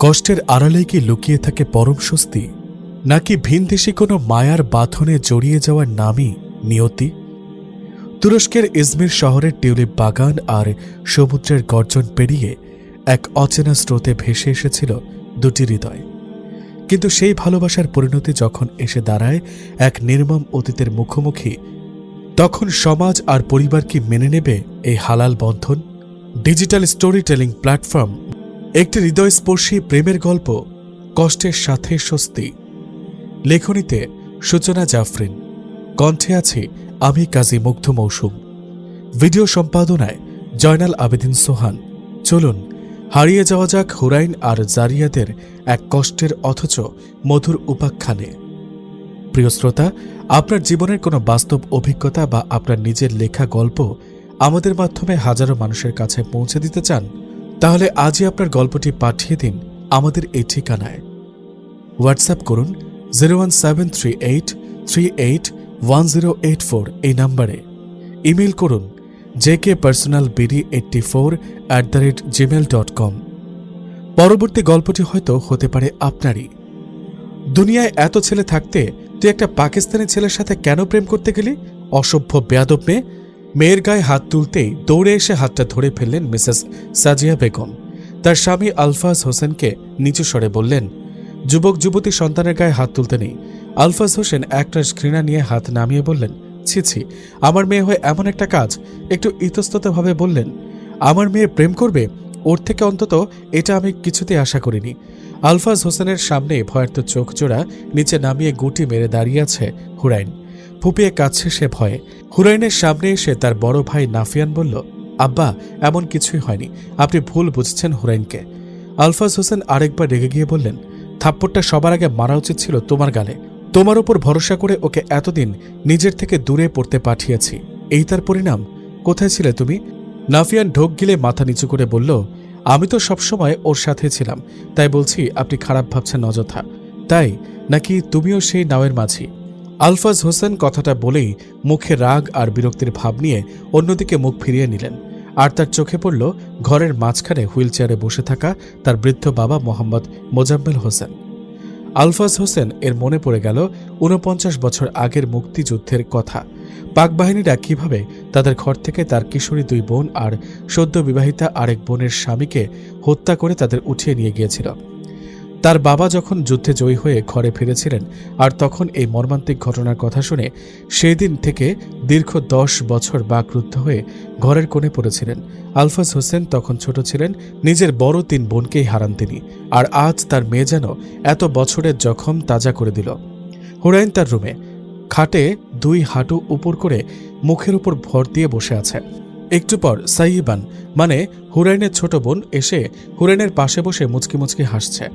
কষ্টের আড়ালে কি লুকিয়ে থাকে পরম স্বস্তি, নাকি ভিনদেশি কোনো মায়ার বাঁধনে জড়িয়ে যাওয়ার নামই নিয়তি? তুরস্কের ইজমির শহরের টিউলিপ বাগান আর সমুদ্রের গর্জন পেরিয়ে এক অচেনা স্রোতে ভেসে এসেছিল দুটি হৃদয়। কিন্তু সেই ভালোবাসার পরিণতি যখন এসে দাঁড়ায় এক নির্মম অতীতের মুখোমুখি, তখন সমাজ আর পরিবার কি মেনে নেবে এই হালাল বন্ধন? ডিজিটাল স্টোরি টেলিং প্ল্যাটফর্ম একটি হৃদয়স্পর্শী প্রেমের গল্প, কষ্টের সাথে স্বস্তি। লেখনীতে সূচনা জাফরিন, কণ্ঠে আছে আমি কাজী মুগ্ধ মৌসুম, ভিডিও সম্পাদনায় জয়নাল আবেদিন সোহান। চলুন হারিয়ে যাওয়া যাক হুরাইন আর জারিয়াদের এক কষ্টের অথচ মধুর উপাখ্যানে। প্রিয় শ্রোতা, আপনার জীবনের কোনো বাস্তব অভিজ্ঞতা বা আপনার নিজের লেখা গল্প আমাদের মাধ্যমে হাজারো মানুষের কাছে পৌঁছে দিতে চান? তাহলে আজই আপনার গল্পটি পাঠিয়ে দিন আমাদের এই ঠিকানায়। হোয়াটসঅ্যাপ করুন 01738381084 এই নম্বরে। ইমেল করুন jkpersonalbd84@gmail.com। পরবর্তী গল্পটি হয়তো হতে পারে আপনারই। দুনিয়ায় এত ছেলে থাকতে তুই একটা পাকিস্তানি ছেলের সাথে কেন প্রেম করতে গেলি? অসভ্য বেয়াদব মেয়ে। মেয়ের গায়ে হাত তুলতেই দৌড়ে এসে হাতটা ধরে ফেললেন মিসেস সাজিয়া বেগম। তার স্বামী আলফাজ হোসেনকে নিচু স্বরে বললেন, যুবক যুবতী সন্তানের গায়ে হাত তুলতে নেই। আলফাজ হোসেন একটা ঘৃণা নিয়ে হাত নামিয়ে বললেন, ছি ছি, আমার মেয়ে হয়ে এমন একটা কাজ। একটু ইতস্ততভাবে বললেন, আমার মেয়ে প্রেম করবে? ওর থেকে অন্তত এটা আমি কিছুতেই আশা করিনি। আলফাজ হোসেনের সামনে ভয়ার্ত চোখ জোড়া নিচে নামিয়ে গুটি মেরে দাঁড়িয়ে আছে হুরাইন। ফুপিয়ে কাছে সে ভয়ে। হুরাইনের সামনে এসে তার বড় ভাই নাফিয়ান বলল, আব্বা, এমন কিছুই হয়নি, আপনি ভুল বুঝছেন হুরাইনকে। আলফাজ হোসেন আরেকবার রেগে গিয়ে বললেন, থাপ্পড়টা সবার আগে মারা উচিত ছিল তোমার গালে। তোমার উপর ভরসা করে ওকে এতদিন নিজের থেকে দূরে পড়তে পাঠিয়েছি, এই তার পরিণাম। কোথায় ছিলে তুমি? নাফিয়ান ঢোক গিলে মাথা নিচু করে বলল, আমি তো সবসময় ওর সাথে ছিলাম, তাই বলছি আপনি খারাপ ভাবছেন অযথা। তাই নাকি তুমিও সেই নাওয়ের মাঝি? আলফাজ হোসেন কথাটা বলেই মুখে রাগ আর বিরক্তির ভাব নিয়ে অন্যদিকে মুখ ফিরিয়ে নিলেন। আর তার চোখে পড়ল ঘরের মাঝখানে হুইল চেয়ারে বসে থাকা তার বৃদ্ধ বাবা মোহাম্মদ মোজাম্মেল হোসেন। আলফাজ হোসেন এর মনে পড়ে গেল ৪৯ বছর আগের মুক্তিযুদ্ধের কথা। পাক বাহিনীরা কিভাবে তাদের ঘর থেকে তার কিশোরী 2 বোন আর সদ্য বিবাহিতা আরেক বোনের স্বামীকে হত্যা করে তাদের উঠিয়ে নিয়ে গিয়েছিল। তার বাবা যখন যুদ্ধে জয়ী হয়ে ঘরে ফিরেছিলেন আর তখন এই মর্মান্তিক ঘটনার কথা শুনে সেই দিন থেকে দীর্ঘ 10 বছর বাকরুদ্ধ হয়ে ঘরের কোণে পড়েছিলেন। আলফাজ হোসেন তখন ছোট ছিলেন, নিজের বড় 3 বোনকেই হারান তিনি। আর আজ তার মেয়ে যেন এত বছরের জখম তাজা করে দিল। হুরাইন তার রুমে খাটে 2 হাঁটু উপর করে মুখের উপর ভর দিয়ে বসে আছে। একটু পর সাইবান মানে হুরাইনের ছোট বোন এসে হুরাইনের পাশে বসে মুচকি মুচকি হাসছে।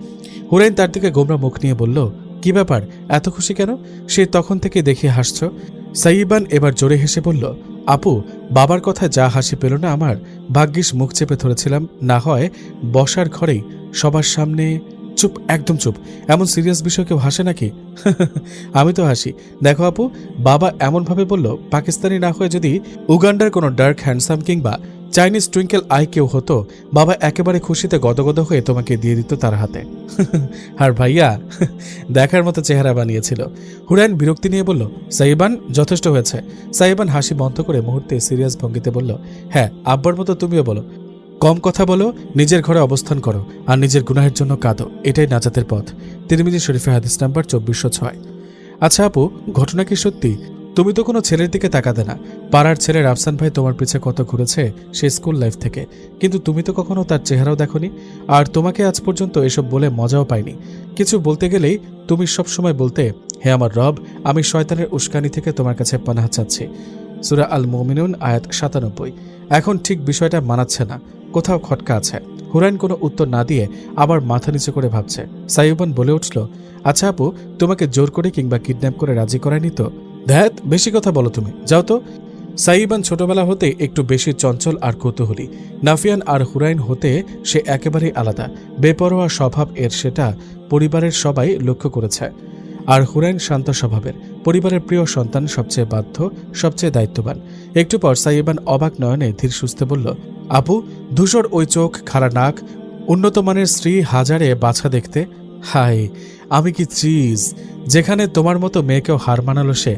হুরাইন তার দিকে গোমরা মুখ নিয়ে বলল, কি ব্যাপার, এত খুশি কেন? সে তখন থেকে দেখে হাসছ। সাইবান এবার জোরে হেসে বলল, আপু, বাবার কথায় যা হাসি পেল না আমার, ভাগ্যিস মুখ চেপে ধরেছিলাম, না হয় বসার ঘরেই সবার সামনে। চুপ, একদম চুপ, এমন সিরিয়াস বিষয় কেউ হাসে নাকি? আমি তো হাসি। দেখো আপু, বাবা এমনভাবে বলল, পাকিস্তানি না হয়ে যদি উগান্ডার কোনো ডার্ক হ্যান্ডসাম কিংবা চাইনিজ টুইঙ্কেল আই কেউ হতো, বাবা একেবারে খুশিতে গদগদ হয়ে তোমাকে দিয়ে দিত তার হাতে। আর ভাইয়া দেখার মতো চেহারা বানিয়েছিল। হুরাইন বিরক্তি নিয়ে বলল, সাইবান, যথেষ্ট হয়েছে। সাইবান হাসি বন্ধ করে মুহূর্তে সিরিয়াস ভঙ্গিতে বলল, হ্যাঁ, আব্বার মতো তুমিও বলো, কম কথা বলো, নিজের ঘরে অবস্থান করো আর নিজের গুনাহের জন্য কাঁদো, এটাই নাজাতের পথ। তিরমিজি শরীফে হাদিস নাম্বার 2406। আচ্ছা আপু, ঘটনা কি সত্যি? তুমি তো কোনো ছেলের দিকে তাকাতে না। পাড়ার ছেলে রাফসান ভাই তোমার পিছে কত ঘুরেছে সে স্কুল লাইফ থেকে, কিন্তু তুমি তো কখনো তার চেহারাও দেখোনি। আর তোমাকে আজ পর্যন্ত এসব বলে মজাও পাইনি। কিছু বলতে গেলেই তুমি সবসময় বলতে, হে আমার রব, আমি শয়তানের উস্কানি থেকে তোমার কাছে পানাহ চাচ্ছি। সূরা আল মুমিনুন আয়াত 97। এখন ঠিক বিষয়টা মানাচ্ছে না, কোথাও খটকা আছে। হুরাইন কোনো উত্তর না দিয়ে আবার মাথা নিচু করে ভাবছে। সাইবান বলে উঠল, আচ্ছা আপু, তোমাকে জোর করে কিংবা কিডন্যাপ করে রাজি করায়নি তো? ধ্যাত, বেশি কথা বলো তুমি, যাও তো। সাইবান ছোটবেলা হতে একটু বেশি চঞ্চল আর কৌতূহলী। নাফিয়ান আর হুরাইন হতে সে একেবারেই আলাদা, বেপরোয়া স্বভাব এর, সেটা পরিবারের সবাই লক্ষ্য করেছে। আর হুরাইন শান্ত স্বভাবের, পরিবারের প্রিয় সন্তান, সবচেয়ে বাধ্য, সবচেয়ে দায়িত্ববান। একটু পর সাইবান অবাক নয়নে ধীর সুস্থে বলল, আপু, ধূসর ওই চোখ, খাড়া নাক, উন্নত মানের স্ত্রী হাজারে বাছা দেখতে। হায়, আমি কি চিজ, যেখানে তোমার মতো মেয়েকেও হার মানালো সে।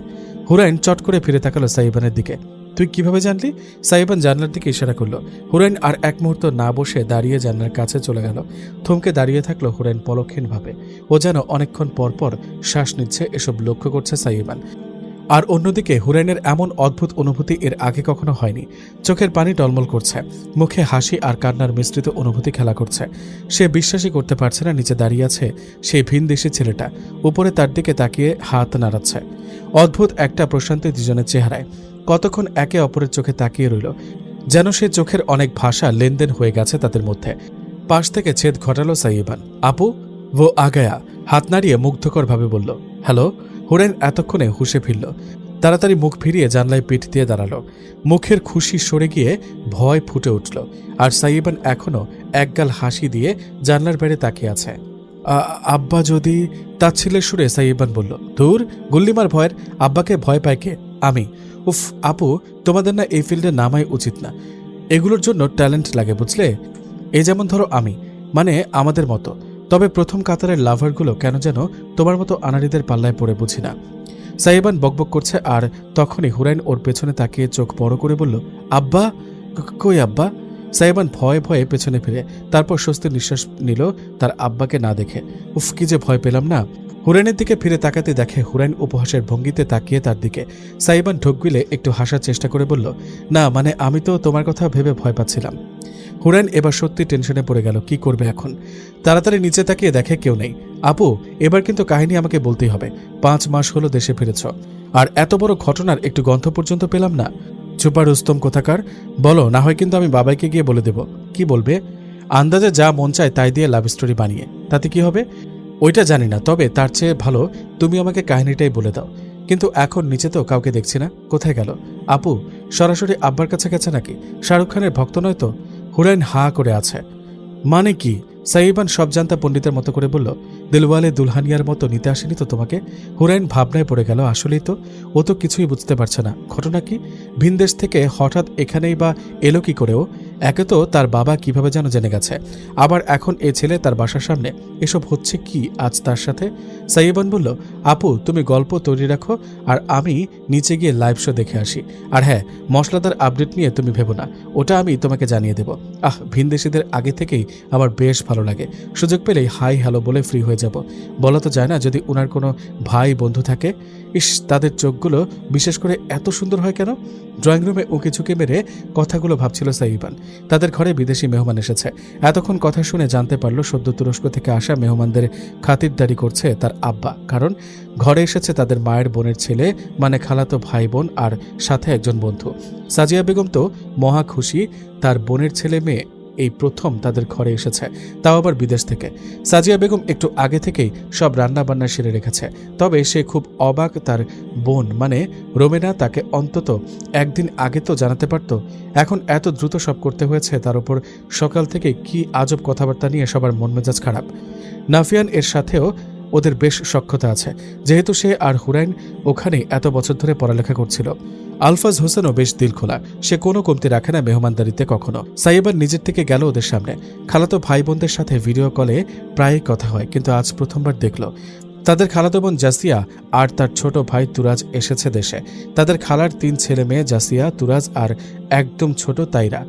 হুরাইন চট করে ফিরে তাকালো সাইবানের দিকে। তুই কিভাবে জানলি? সাইবান জানলার দিকে ইশারা করলো। হুরাইন আর এক মুহূর্ত না বসে দাঁড়িয়ে জানলার কাছে চলে গেল। থমকে দাঁড়িয়ে থাকলো হুরাইন পলক্ষহীনভাবে। ও যেন অনেকক্ষণ পরপর শ্বাস নিচ্ছে, এসব লক্ষ্য করছে সাইবান। আর অন্যদিকে হুরাইনের এমন অদ্ভুত অনুভূতি এর আগে কখনো হয়নি। চোখের পানি টলমল করছে, মুখে হাসি আর কান্নার মিশ্রিত অনুভূতি খেলা করছে। সে বিশ্বাসই করতে পারছে না নিচে দাঁড়িয়ে আছে সেই ভিনদেশী ছেলেটা, উপরে তার দিকে তাকিয়ে হাত নাড়াচ্ছে। অদ্ভুত একটা প্রশান্তি দুজনের চেহারায়। কতক্ষণ একে অপরের চোখে তাকিয়ে রইল, যেন সে চোখের অনেক ভাষা লেনদেন হয়ে গেছে তাদের মধ্যে। পাশ থেকে ছেদ ঘটালো সাইবান। আপু, ও আগায়া হাত নাড়িয়ে মুগ্ধকরভাবে বলল, হ্যালো। হুরাইন এতক্ষণে হুঁশে ফিরল। তাড়াতাড়ি মুখ ফিরিয়ে জানলায় পিঠ দিয়ে দাঁড়ালো। মুখের খুশি সরে গিয়ে ভয় ফুটে উঠল। আর সাইবান এখনও একগাল হাসি দিয়ে জানলার বাইরে তাকিয়ে আছে। আব্বা যদি, তাচ্ছিলের সুরে সাইবান বলল, ধুর, গুল্লিমার ভয়ের, আব্বাকে ভয় পায় কে? আমি। উফ আপু, তোমাদের না এই ফিল্ডে নামাই উচিত না। এগুলোর জন্য ট্যালেন্ট লাগে বুঝলে। এই যেমন ধরো আমি, মানে আমাদের মতো। তবে প্রথম কাতারের লাভারগুলো কেন যেন তোমার মতো আনাড়িদের পাল্লায় পড়ে বুঝি না। সাইবান বকবক করছে আর তখনই হুরাইন ওর পেছনে তাকিয়ে চোখ বড় করে বলল, আব্বা। কই আব্বা? সাইবান ভয়ে ভয়ে পেছনে ফিরে তারপর স্বস্তির নিঃশ্বাস নিল তার আব্বাকে না দেখে। উফ, কি যে ভয় পেলাম না। হুরাইনের দিকে ফিরে তাকাতে দেখে হুরাইন উপহাসের ভঙ্গিতে তাকিয়ে তার দিকে। সাইবান ঢোক গিলে একটু হাসার চেষ্টা করে বলল, না মানে আমি তো তোমার কথা ভেবে ভয় পাচ্ছিলাম। হুরাইন এবার সত্যি টেনশনে পড়ে গেল, কি করবে এখন। তাড়াতাড়ি নিচে তাকিয়ে দেখে কেউ নেই। আপু, এবার কিন্তু কাহিনী আমাকে বলতেই হবে। 5 মাস হলো দেশে ফিরেছ, আর এত বড় ঘটনার একটু গন্ধ পর্যন্ত পেলাম না। চুপা রুস্তম কোথাকার, বলো, না হয় কিন্তু আমি বাবাইকে গিয়ে বলে দেব। কি বলবে? আন্দাজে যা মন চায় তাই দিয়ে লাভ স্টোরি বানিয়ে, তাতে কি হবে? ওইটা জানি না, তবে তার চেয়ে ভালো তুমি আমাকে কাহিনীটাই বলে দাও। কিন্তু এখন নিচে তো কাউকে দেখছি না, কোথায় গেল? আপু সরাসরি আব্বার কাছে গেছে নাকি? শাহরুখ খানের ভক্ত নয় তো? হুরাইন হা করে আছে। মানে কি? সাইবান সব জানতা পণ্ডিতের মতো করে বলল, দিলওয়ালে দুলহানিয়ার মতো নিতে আসেনি তো তোমাকে? হুরাইন ভাবনায় পড়ে গেল, আসলেই তো। ও তো কিছুই বুঝতে পারছে না। ঘটনা কি? ভিনদেশ থেকে হঠাৎ এখানেই বা এলো কি করেও? একে তো তার বাবা কিভাবে যেন জেনে গেছে, আবার এখন এ ছেলে তার বাসার সামনে। এসব হচ্ছে কি আজ তার সাথে? সাইবান বলল, আপু তুমি গল্প তৈরি রাখো আর আমি নিচে গিয়ে লাইভ শো দেখে আসি। আর হ্যাঁ, মশলাদার আপডেট নিয়ে তুমি ভেবো না, ওটা আমি তোমাকে জানিয়ে দেব। ভিনদেশিদের আগে থেকেই আমার বেশ ভালো লাগে। সুযোগ পেলেই হাই হ্যালো বলে ফ্রি হয়ে যাব। বলা তো যায় না যদি ওনার কোনো ভাই বন্ধু থাকে। ইস, তাদের চোখগুলো বিশেষ করে এত সুন্দর হয় কেন? ড্রয়িং রুমে উঁকি ঝুঁকি মেরে কথাগুলো ভাবছিল সাইবান। তাদের ঘরে বিদেশি মেহমান এসেছে। এতক্ষণ কথা শুনে জানতে পারল সদ্য তুরস্ক থেকে আসা মেহমানদের খাতিরদারি করছে তার আব্বা। কারণ ঘরে এসেছে তাদের মায়ের বোনের ছেলে, মানে খালাতো ভাই বোন, আর সাথে একজন বন্ধু। সাজিয়া বেগম তো মহা খুশি, তার বোনের ছেলে মেয়ে এই প্রথম তাদের ঘরে এসেছে, তাও আবার বিদেশ থেকে। সাজিয়া বেগম একটু আগে থেকেই সব রান্না বান্না সেরে রেখেছে। তবে সে খুব অবাক, তার বোন মানে রোমেনা তাকে অন্তত একদিন আগে তো জানাতে পারত। এখন এত দ্রুত সব করতে হয়েছে, তার উপর সকাল থেকে কি আজব কথাবার্তা নিয়ে সবার মন মেজাজ খারাপ। নাফিয়ান এর সাথেও ওদের বেশ সখ্যতা আছে, যেহেতু সে আর হুরাইন ওখানেই এত বছর ধরে পড়ালেখা করছিল। আলফাজ হোসেনও বেশ দিল খোলা, সে কোনো কমতি রাখে না মেহমানদারিতে কখনো। সাইবার নিজের থেকে গেল ওদের সামনে। খালাতো ভাই বোনদের সাথে ভিডিও কলে প্রায়ই কথা হয়, কিন্তু আজ প্রথমবার দেখল তাদের খালাতো বোন জাসিয়া আর তার ছোট ভাই তুরাজ এসেছে দেশে। তাদের খালার 3 ছেলে মেয়ে, জাসিয়া, তুরাজ আর একদম ছোট তাইরা।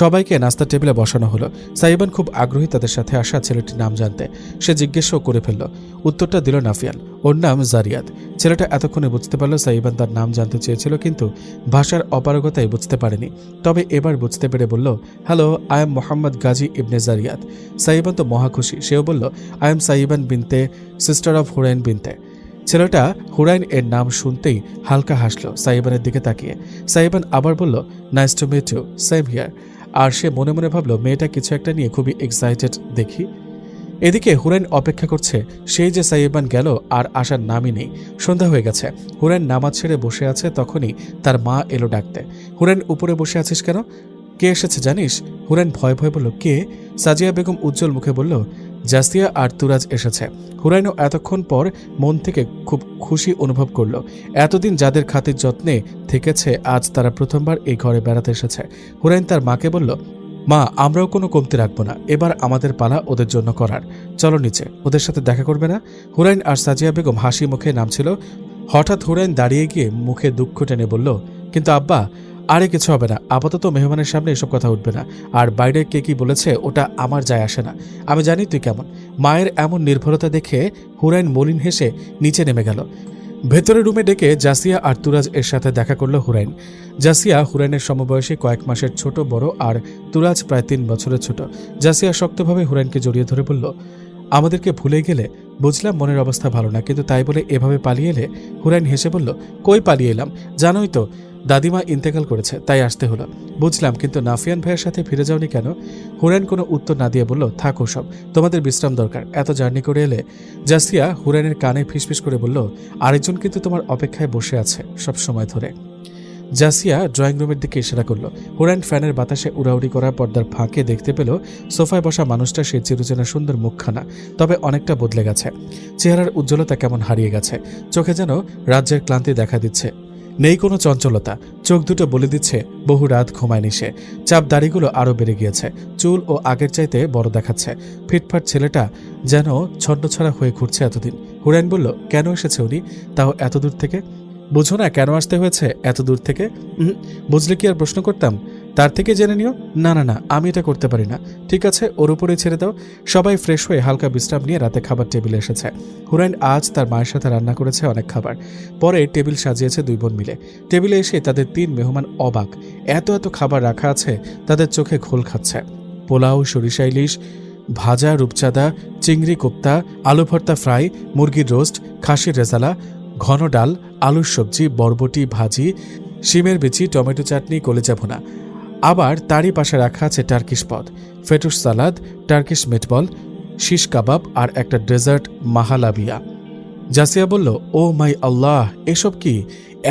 সবাইকে নাস্তার টেবিলে বসানো হলো। সাইবান খুব আগ্রহী তাদের সাথে আসা ছেলেটির নাম জানতে। সে জিজ্ঞেসও করে ফেলল। উত্তরটা দিল নাফিয়ান, ওর নাম জারিয়াত। ছেলেটা এতক্ষণে বুঝতে পারল সাইবান তার নাম জানতে চেয়েছিল, কিন্তু ভাষার অপারগতায় বুঝতে পারেনি। তবে এবার বুঝতে পেরে বলল, hello, I am Mohammad Gazi Ibne Zariyat. Saiban তো মহা খুশি, সেও বলল, আই এম সাইবান বিনতে, সিস্টার অফ হুরাইন বিনতে। ছেলেটা হুরাইন এর নাম শুনতেই হালকা হাসলো সাইবানের দিকে তাকিয়ে। সাইবান আবার বলল, nice to meet you, same here. আর সে মনে মনে ভাবল, মেয়েটা কিছু একটা নিয়ে খুবই এক্সাইটেড দেখি। এদিকে হুরাইন অপেক্ষা করছে, সেই যে সাইবান গেল আর আসার নামই নেই। সন্ধ্যা হয়ে গেছে। হুরাইন নামাজ ছেড়ে বসে আছে, তখনই তার মা এলো ডাকতে। হুরাইন, উপরে বসে আছিস কেন? কে এসেছে জানিস? হুরাইন ভয় ভয় বলল, কে? সাজিয়া বেগম উজ্জ্বল মুখে বলল, জাসিয়া আর তুরাজ এসেছে। হুরাইনও এতক্ষণ পর মন থেকে খুব খুশি অনুভব করল। এতদিন যাদের খাতির যত্নে থেকেছে, আজ তারা প্রথমবার এই ঘরে বেড়াতে এসেছে। হুরাইন তার মাকে বলল, মা, আমরাও কোনো কমতি রাখবো না, এবার আমাদের পালা ওদের জন্য করার। চলো নিচে, ওদের সাথে দেখা করবে না? হুরাইন আর সাজিয়া বেগম হাসি মুখে নামছিল। হঠাৎ হুরাইন দাঁড়িয়ে গিয়ে মুখে দুঃখ টেনে বলল, কিন্তু আব্বা, আরে কিছু হবে না, আপাতত মেহমানের সামনে এসব কথা উঠবে না। আর বাইরে কে কি বলেছে ওটা আমার যায় আসে না, আমি জানি তুই কেমন। মায়ের এমন নির্ভরতা দেখে হুরাইন মলিন হেসে নিচে নেমে গেল। ভেতরের রুমে ডেকে জাসিয়া আর তুরাজ এর সাথে দেখা করলো হুরাইন। জাসিয়া হুরাইনের সমবয়সী, কয়েক মাসের ছোট বড়, আর তুরাজ প্রায় 3 বছরের ছোট। জাসিয়া শক্তভাবে হুরাইনকে জড়িয়ে ধরে বলল, আমাদেরকে ভুলে গেলে? বুঝলাম মনের অবস্থা ভালো না, কিন্তু তাই বলে এভাবে পালিয়ে এলে? হুরাইন হেসে বলল, কই পালিয়ে এলাম, জানোই তো দাদিমা ইন্তেকাল করেছে, তাই আসতে হলো। বুঝলাম, কিন্তু নাফিয়ান ভাইয়ের সাথে ফিরে যাওনি কেন? হুরাইন কোনো উত্তর না দিয়ে বলল, থাকো সব, তোমাদের বিশ্রাম দরকার, এত জার্নি করে এলে। জাসিয়া হুরাইনের কানে ফিসফিস করে বলল, আরেকজন কিন্তু তোমার অপেক্ষায় বসে আছে সব সময় ধরে। জাসিয়া ড্রয়িং রুমের দিকে ইশারা করলো। হুরাইন ফ্যানের বাতাসে উড়াউড়ি করা পর্দার ফাঁকে দেখতে পেল সোফায় বসা মানুষটা সে চিরচেনা সুন্দর মুখখানা, তবে অনেকটা বদলে গেছে। চেহারার উজ্জ্বলতা কেমন হারিয়ে গেছে, চোখে যেন রাজ্যের ক্লান্তি দেখা দিচ্ছে, নেই কোনো চঞ্চলতা। চোখ দুটো বলে দিচ্ছে বহু রাত ঘুমায়নি সে। চাপ দাড়িগুলো আরও বেড়ে গিয়েছে, চুল ও আগের চাইতে বড় দেখাচ্ছে। ফিটফাট ছেলেটা যেন ছন্নছাড়া হয়ে ঘুরছে এতদিন। হুরাইন বলল, কেন এসেছে উনি, তাও এত দূর থেকে? বুঝো না কেন আসতে হয়েছে এত দূর থেকে? বুঝলে কি আর প্রশ্ন করতাম? তার থেকে জেনে নিও। না না না, আমি এটা করতে পারি না। ঠিক আছে, ওর উপরেই ছেড়ে দাও। সবাই ফ্রেশ হয়ে হালকা বিশ্রাম নিয়ে রাতে খাবার টেবিলে এসেছে। হুরাইন আজ তার মায়ের সাথে রান্না করেছে অনেক খাবার। পরে টেবিল সাজিয়েছে 2 বোন মিলে। টেবিলে এসে তাদের 3 মেহমান অবাক, এত এত খাবার রাখা আছে, তাদের চোখে ঘোল খাচ্ছে। পোলাও, সরিষা ইলিশ, ভাজা রূপচাঁদা, চিংড়ি কোপ্তা, আলু ভর্তা ফ্রাই, মুরগির রোস্ট, খাসির রেজালা, ঘন ডাল, আলুর সবজি, বরবটি ভাজি, শিমের বিচি, টমেটো চাটনি, কলেজা ভুনা। আবার তারই পাশে রাখা আছে টার্কিশ পদ, ফেটুস সালাদ, টার্কিশ মিটবল, শিশ কাবাব আর একটা ডেজার্ট মাহালাবিয়া। জাসিয়া বলল, ও মাই আল্লাহ, এসব কি?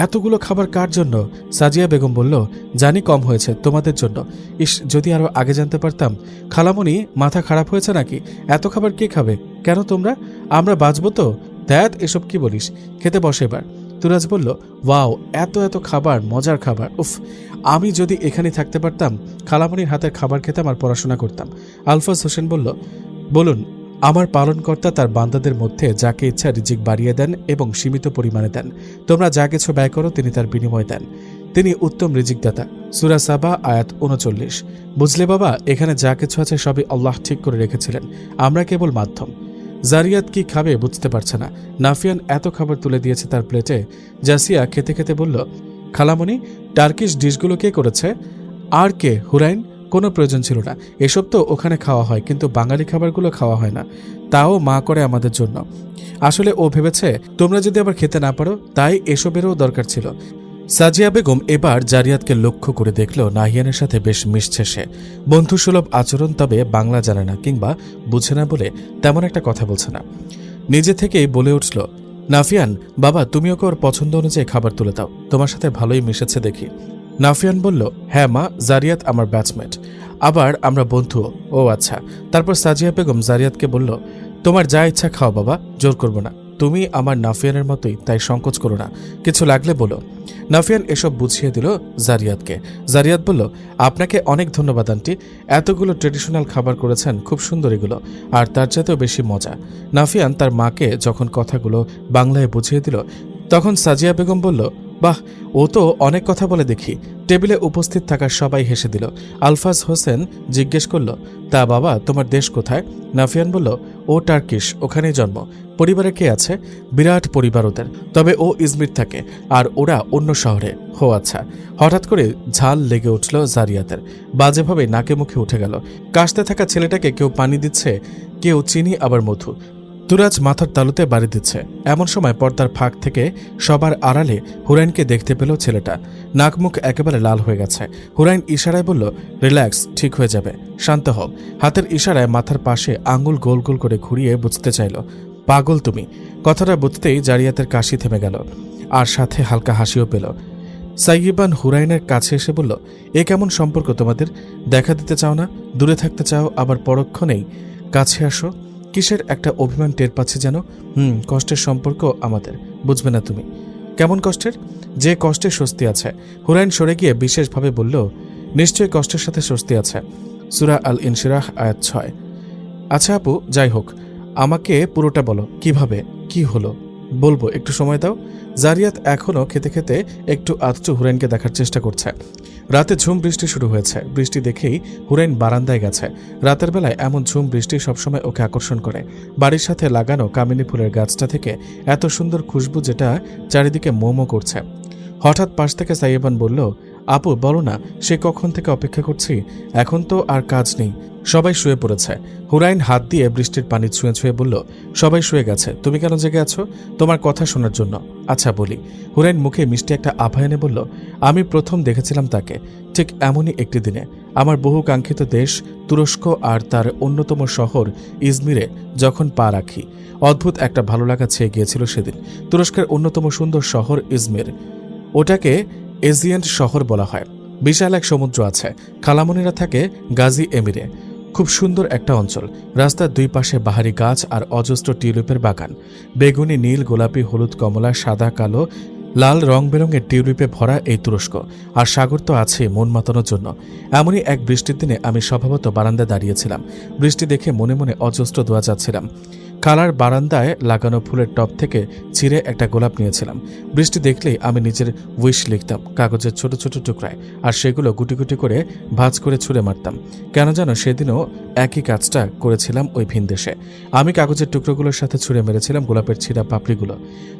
এতগুলো খাবার কার জন্য? সাজিয়া বেগম বলল, জানি কম হয়েছে, তোমাদের জন্য। ইস, যদি আরো আগে জানতে পারতাম। খালামণি, মাথা খারাপ হয়েছে নাকি? এত খাবার কে খাবে? কেন তোমরা? আমরা বাঁচবো তো? ধ্যাত, এসব কি বলিস? খেতে বসে এবার। তুরাজ বলল, ওয়াও, এত এত খাবার, মজার খাবার, উফ, আমি যদি এখানে থাকতে পারতাম, খালামণির হাতের খাবার খেতাম আর পড়াশোনা করতাম। আলফাজ হোসেন বলল, বলুন, আমার পালনকর্তা তার বান্দাদের মধ্যে যাকে ইচ্ছা রিজিক বাড়িয়ে দেন এবং সীমিত পরিমাণে দেন। তোমরা যা কিছু ব্যয় করো তিনি তার বিনিময় দেন। তিনি উত্তম রিজিকদাতা। সূরা সাবা আয়াত 39। বুঝলে বাবা, এখানে যা কিছু আছে সবই আল্লাহ ঠিক করে রেখেছিলেন, আমরা কেবল মাধ্যম। জারিয়াত কি খাবে বুঝতে পারছে না। নাফিয়ান এত খাবার তুলে দিয়েছে তার প্লেটে। জাসিয়া খেতে খেতে বলল, খালামণি, টার্কিশ ডিশগুলো কে করেছে? আর কে? হুরাইন। কোনো প্রয়োজন ছিল না, এসব তো ওখানে খাওয়া হয়, কিন্তু বাঙালি খাবারগুলো খাওয়া হয় না, তাও মা করে আমাদের জন্য। আসলে ও ভেবেছে তোমরা যদি আবার খেতে না পারো, তাই এসবেরও দরকার ছিল। সাজিয়া বেগম এবার জারিয়াতকে লক্ষ্য করে দেখল নাহিয়ানের সাথে বেশ মিশছে সে। বন্ধুসুলভ আচরণ, তবে বাংলা জানে না কিংবা বুঝে না বলে তেমন একটা কথা বলছে না। নিজে থেকেই বলে উঠল, নাফিয়ান বাবা, তুমি ওকে ওর পছন্দ অনুযায়ী খাবার তুলে দাও, তোমার সাথে ভালোই মিশেছে দেখি। নাফিয়ান বলল, হ্যাঁ মা, জারিয়াত আমার ব্যাচমেট, আবার আমরা বন্ধুও। ও আচ্ছা। তারপর সাজিয়া বেগম জারিয়াতকে বলল, তোমার যা ইচ্ছা খাও বাবা, জোর করবো না, তুমি আমার নাফিয়ানের মতোই, তাই সংকোচ করো না, কিছু লাগলে বলো। নাফিয়ান এসব বুঝিয়ে দিল জারিয়াতকে। জারিয়াত বলল, আপনাকে অনেক ধন্যবাদ আন্টি, এতগুলো ট্রেডিশনাল খাবার করেছেন, খুব সুন্দর এগুলো, আর তার চাইতেও বেশি মজা। নাফিয়ান তার মাকে যখন কথাগুলো বাংলায় বুঝিয়ে দিল, তখন সাজিয়া বেগম বলল, বাহ, ও তো অনেক কথা বলে দেখি। টেবিলে উপস্থিত থাকা সবাই হেসে দিল। আলফাজ হোসেন জিজ্ঞেস করল, তা বাবা, তোমার দেশ কোথায়? নাফিয়ান বলল, ও টার্কিশ, ওখানেই জন্ম। পরিবারে কে আছে? বিরাট পরিবার ওদের, তবে ও ইজমির থাকে আর ওরা অন্য শহরে। হো আচ্ছা। হঠাৎ করে ঝাল লেগে উঠল জারিয়াতের, বাজেভাবে নাকে মুখে উঠে গেল। কাশতে থাকা ছেলেটাকে কেউ পানি দিচ্ছে, কেউ চিনি, আবার মধু। তুরাজ মাথার তালুতে বাড়ি দিচ্ছে। এমন সময় পর্দার ফাঁক থেকে সবার আড়ালে হুরাইনকে দেখতে পেল ছেলেটা। নাক মুখ একেবারে লাল হয়ে গেছে। হুরাইন ইশারায় বলল, রিল্যাক্স, ঠিক হয়ে যাবে, শান্ত হও। হাতের ইশারায় মাথার পাশে আঙুল গোল গোল করে ঘুরিয়ে বুঝতে চাইল, পাগল তুমি। কথাটা বুঝতেই জারিয়াতের কাশি থেমে গেল, আর সাথে হালকা হাসিও পেল। সাইয়িবান হুরাইনের কাছে এসে বলল, এ কেমন সম্পর্ক তোমাদের? দেখা দিতে চাও না, দূরে থাকতে চাও, আবার পরক্ষণেই কাছে আসো। কিসের একটা অভিমান টের পাচ্ছে যেন। কষ্টের সম্পর্ক আমাদের, বুঝবে না তুমি। কেমন কষ্টের? যে কষ্টে স্বস্তি আছে। হুরাইন সরে গিয়ে বিশেষভাবে বলল, নিশ্চয়ই কষ্টের সাথে স্বস্তি আছে। সূরা আল ইনশিরাহ আয়াত 6। আচ্ছা আপু, যাই হোক, আমাকে পুরোটা বলো, কিভাবে কি হলো। বলবো, একটু সময় দাও। জারিয়াত এখনও খেতে খেতে একটু আধটু হুরাইনকে দেখার চেষ্টা করছে। রাতে ঝুম বৃষ্টি শুরু হয়েছে। বৃষ্টি দেখেই হুরাইন বারান্দায় গেছে। রাতের বেলায় এমন ঝুম বৃষ্টি সবসময় ওকে আকর্ষণ করে। বাড়ির সাথে লাগানো কামিনী ফুলের গাছটা থেকে এত সুন্দর খুশবু, যেটা চারিদিকে মোমো করছে। হঠাৎ পাশ থেকে সাইয়েবান বলল, আপু বলো না, সে কখন থেকে অপেক্ষা করছি। এখন তো আর কাজ নেই, সবাই শুয়ে পড়েছে। হুরাইন হাত দিয়ে বৃষ্টির পানি ছুঁয়ে ছুঁয়ে বলল, সবাই শুয়ে গেছে, তুমি কেন জেগে আছো? তোমার কথা শোনার জন্য। আচ্ছা বলি। হুরাইন মুখে মিষ্টি একটা আভা এনে বলল, আমি প্রথম দেখেছিলাম তাকে ঠিক এমনই একটি দিনে। আমার বহু কাঙ্ক্ষিত দেশ তুরস্ক আর তার অন্যতম শহর ইজমিরে যখন পা রাখি, অদ্ভুত একটা ভালো লাগা ছেয়ে গিয়েছিল সেদিন। তুরস্কের অন্যতম সুন্দর শহর ইজমির, ওটাকে এজিয়েন্ট শহর বলা হয়। বিশাল এক সমুদ্র আছে। খালামনিরা থাকে গাজী এমিরে। খুব সুন্দর একটা অঞ্চল। রাস্তার দুই পাশে বাহারি গাছ আর অজস্র টিউলিপের বাগান। বেগুনি, নীল, গোলাপি, হলুদ, কমলা, সাদা, কালো, লাল রং বেরঙের টিউলিপে ভরা এই তুরস্ক। আর সাগর তো আছে মন মাতানোর জন্য। এমনই এক বৃষ্টির দিনে আমি স্বভাবত বারান্দায় দাঁড়িয়েছিলাম। বৃষ্টি দেখে মনে মনে অজস্র দোয়া যাচ্ছিলাম। খালার বারান্দায় লাগানো ফুলের টব থেকে ছিঁড়ে একটা গোলাপ নিয়েছিলাম। বৃষ্টি দেখলেই আমি নিজের উইশ লিখতাম কাগজের ছোট ছোট টুকরায়, আর সেগুলো গুটি গুটি করে ভাঁজ করে ছুঁড়ে মারতাম। কেন যেন সেদিনও একই কাজটা করেছিলাম ওই ভিনদেশে। আমি কাগজের টুকরোগুলোর সাথে ছুঁড়ে মেরেছিলাম গোলাপের ছিঁড়া পাপড়িগুলো।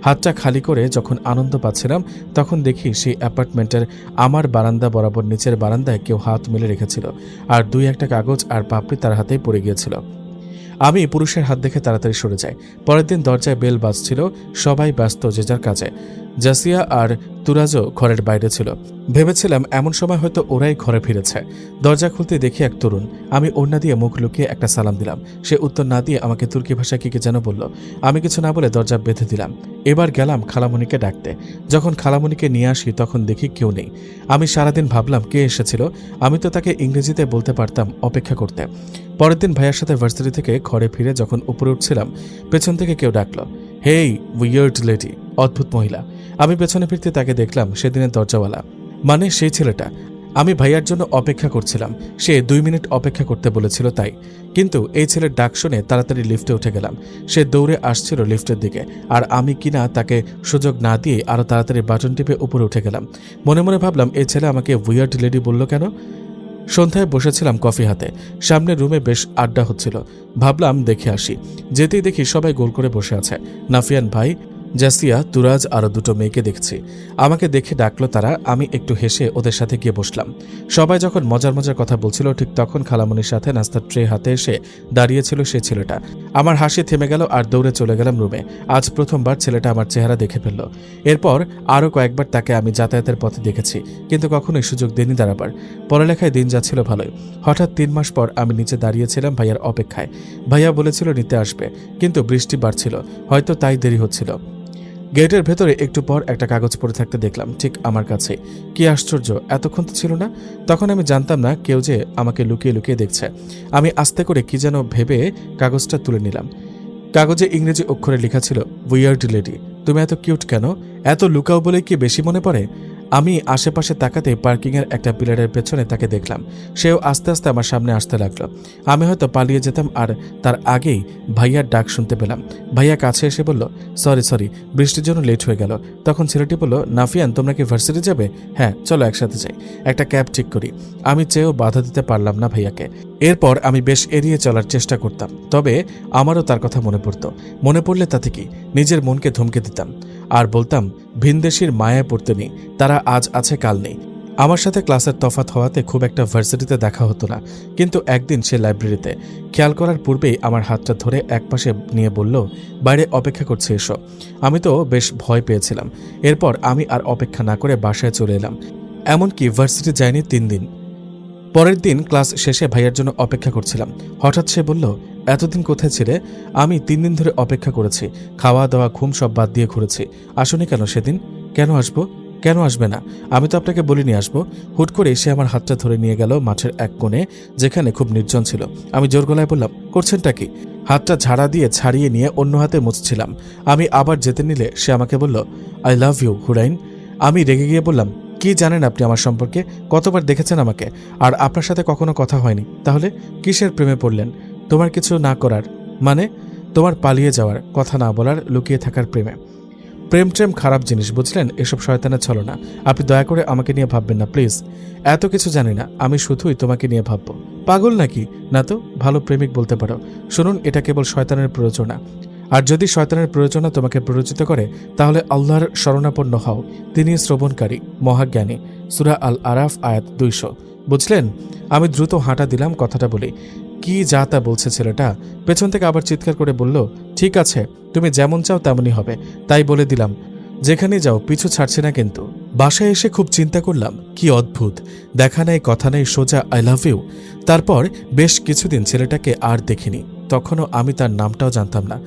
হাতটা খালি করে যখন আনন্দ পাচ্ছিলাম, তখন দেখি সেই অ্যাপার্টমেন্টের আমার বারান্দা বরাবর নিচের বারান্দায় কেউ হাত মেলে রেখেছিল, আর দুই একটা কাগজ আর পাপড়ি তার হাতেই পড়ে গিয়েছিল। আমি পুরুষের হাত দেখে তাড়াতাড়ি সরে যাই। পরের দিন দরজায় বেল বাজছিল। সবাই ব্যস্ত যে যার কাজে। জাসিয়া আর তুরাজও ঘরের বাইরে ছিল। ভেবেছিলাম এমন সময় হয়তো ওরাই ঘরে ফিরেছে। দরজা খুলতে দেখি এক তরুণ। আমি ওড়না দিয়ে মুখ লুকিয়ে একটা সালাম দিলাম। সে উত্তর না দিয়ে আমাকে তুর্কি ভাষায় কি যেন বলল। আমি কিছু না বলে দরজা বেঁধে দিলাম। এবার গেলাম খালামণিকে ডাকতে। যখন খালামণিকে নিয়ে আসি তখন দেখি কেউ নেই। আমি সারাদিন ভাবলাম কে এসেছিল। আমি তো তাকে ইংরেজিতে বলতে পারতাম অপেক্ষা করতে। পরের দিন ভাইয়ার সাথে ভার্সিটি থেকে ঘরে ফিরে যখন উপরে উঠছিলাম, পেছন থেকে কেউ ডাকলো, হেই উইয়ার্ড লেডি, অদ্ভুত মহিলা। আমি পেছনে ফিরতে তাকে দেখলাম সেদিনের দরজাওয়ালা, মানে সেই ছেলেটা। আমি ভাইয়ার জন্য অপেক্ষা করছিলাম। সে 2 মিনিট অপেক্ষা করতে বলেছিল তাই। কিন্তু এই ছেলের ডাক শুনে তাড়াতাড়ি লিফটে উঠে গেলাম। সে দৌড়ে আসছিল লিফটের দিকে, আর আমি কিনা তাকে সুযোগ না দিয়ে আরও তাড়াতাড়ি বাটন টিপে উপরে উঠে গেলাম। মনে মনে ভাবলাম, এই ছেলে আমাকে উইয়ার্ড লেডি বলল কেন? সন্ধ্যায় বসেছিলাম কফি হাতে। সামনের রুমে বেশ আড্ডা হচ্ছিল। ভাবলাম দেখে আসি। যেতেই দেখি সবাই গোল করে বসে আছে। নাফিয়ান ভাই, জাসিয়া, তুরাজ, আরও 2টো মেয়েকে দেখছি। আমাকে দেখে ডাকলো তারা। আমি একটু হেসে ওদের সাথে গিয়ে বসলাম। সবাই যখন মজার মজার কথা বলছিল, ঠিক তখন খালামণির সাথে নাস্তার ট্রে হাতে এসে দাঁড়িয়েছিল সে ছেলেটা। আমার হাসি থেমে গেল আর দৌড়ে চলে গেলাম রুমে। আজ প্রথমবার ছেলেটা আমার চেহারা দেখে ফেলল। এরপর আরও কয়েকবার তাকে আমি যাতায়াতের পথে দেখেছি, কিন্তু কখনোই সুযোগ দেয়নি দাঁড়াবার। পড়ালেখায় দিন যাচ্ছিল ভালোই। হঠাৎ 3 মাস পর আমি নিচে দাঁড়িয়েছিলাম ভাইয়ার অপেক্ষায়। ভাইয়া বলেছিল নিতে আসবে, কিন্তু বৃষ্টি বাড়ছিল, হয়তো তাই দেরি হচ্ছিল। গেটের ভেতরে একটু পর একটা কাগজ পড়ে থাকতে দেখলাম ঠিক আমার কাছে। কি আশ্চর্য, এতক্ষণ তো ছিল না। তখন আমি জানতাম না কেউ যে আমাকে লুকিয়ে লুকিয়ে দেখছে। আমি আস্তে করে কি যেন ভেবে কাগজটা তুলে নিলাম। কাগজে ইংরেজি অক্ষরে লেখা ছিল, উইয়ার্ড লেডি, তুমি এত কিউট কেন? এত লুকাও বলে কি বেশি মনে পড়ে? আমি আশেপাশে তাকাতে পার্কিংয়ের একটা পিলারের পেছনে তাকে দেখলাম। সেও আস্তে আস্তে আমার সামনে আসতে লাগলো। আমি হয়তো পালিয়ে যেতাম, আর তার আগেই ভাইয়ার ডাক শুনতে পেলাম। ভাইয়া কাছে এসে বলল, সরি, বৃষ্টির জন্য লেট হয়ে গেল। তখন ছেলেটি বলল, নাফিয়ান, তোমরা কি ভার্সিটি যাবে? হ্যাঁ, চলো একসাথে যাই, একটা ক্যাব ঠিক করি। আমি চেয়েও বাধা দিতে পারলাম না ভাইয়াকে। এরপর আমি বেশ এড়িয়ে চলার চেষ্টা করতাম, তবে আমারও তার কথা মনে পড়তো। মনে পড়লে তাতে কি নিজের মনকে ধমকে দিতাম আর বলতাম, ভিনদেশীর মায়ায় পড়তে নেই, তারা আজ আছে কাল নেই। আমার সাথে ক্লাসের তফাৎ হওয়াতে খুব একটা ভার্সিটিতে দেখা হতো না, কিন্তু একদিন সে লাইব্রেরিতে। খেয়াল করার পূর্বেই আমার হাতটা ধরে একপাশে নিয়ে বলল, বাইরে অপেক্ষা করছে এসো। আমি তো বেশ ভয় পেয়েছিলাম। এরপর আমি আর অপেক্ষা না করে বাসায় চলে এলাম। এমনকি ভার্সিটি যায়নি 3 দিন। পরের দিন ক্লাস শেষে ভাইয়ার জন্য অপেক্ষা করছিলাম। হঠাৎ সে বলল, এতদিন কোথায় ছিলে? আমি 3 দিন ধরে অপেক্ষা করেছি, খাওয়া দাওয়া ঘুম সব বাদ দিয়ে ঘুরেছি। আসুনি কেন সেদিন? কেন আসবো? কেন আসবে না? আমি তো আপনাকে বলিনি আসবো। হুট করে সে আমার হাতটা ধরে নিয়ে গেল মাঠের এক কোণে, যেখানে খুব নির্জন ছিল। আমি জোর গলায় বললাম, করছেনটা কি? হাতটা ঝাড়া দিয়ে ছাড়িয়ে নিয়ে অন্য হাতে মুছছিলাম। আমি আবার যেতে নিলে সে আমাকে বলল, আই লাভ ইউ হুরাইন। আমি রেগে গিয়ে বললাম, কি জানেন আপনি আমার সম্পর্কে? কতবার দেখেছেন আমাকে? আর আপনার সাথে কখনো কথা হয়নি। তাহলে কিসের প্রেমে পড়লেন? তোমার কিছু না করার, মানে তোমার পালিয়ে যাওয়ার, কথা না বলার, লুকিয়ে থাকার প্রেমে। প্রেম ট্রেম খারাপ জিনিস, বুঝলেন? এসব শয়তানের ছলনা। আপনি দয়া করে আমাকে নিয়ে ভাববেন না প্লিজ। এত কিছু জানি না, আমি শুধুই তোমাকে নিয়ে ভাববো। পাগল নাকি? না তো, ভালো প্রেমিক বলতে পারো। শুনুন, এটা কেবল শয়তানের প্ররোচনা। আর যদি শয়তানের প্ররোচনা তোমাকে প্ররোচিত করে, তাহলে আল্লাহর শরণাপন্ন হও। তিনি শ্রবণকারী, মহাজ্ঞানী। সূরা আল আরাফ আয়াত 200। বুঝলেন? আমি দ্রুত হাঁটা দিলাম কথাটা বলি। কি যা তা বলছে ছেলেটা। পেছন থেকে আবার চিৎকার করে বলল, ঠিক আছে, তুমি যেমন চাও তেমনই হবে। তাই বলে দিলাম, যেখানে যাও পিছু ছাড়ছে না কিন্তু। বাসায় এসে খুব চিন্তা করলাম, কি অদ্ভুত, দেখা নেই কথা নেই, সোজা আই লাভ ইউ। তারপর বেশ কিছুদিন ছেলেটাকে আর দেখিনি। তখনও আমি তার নামটাও জানতাম না।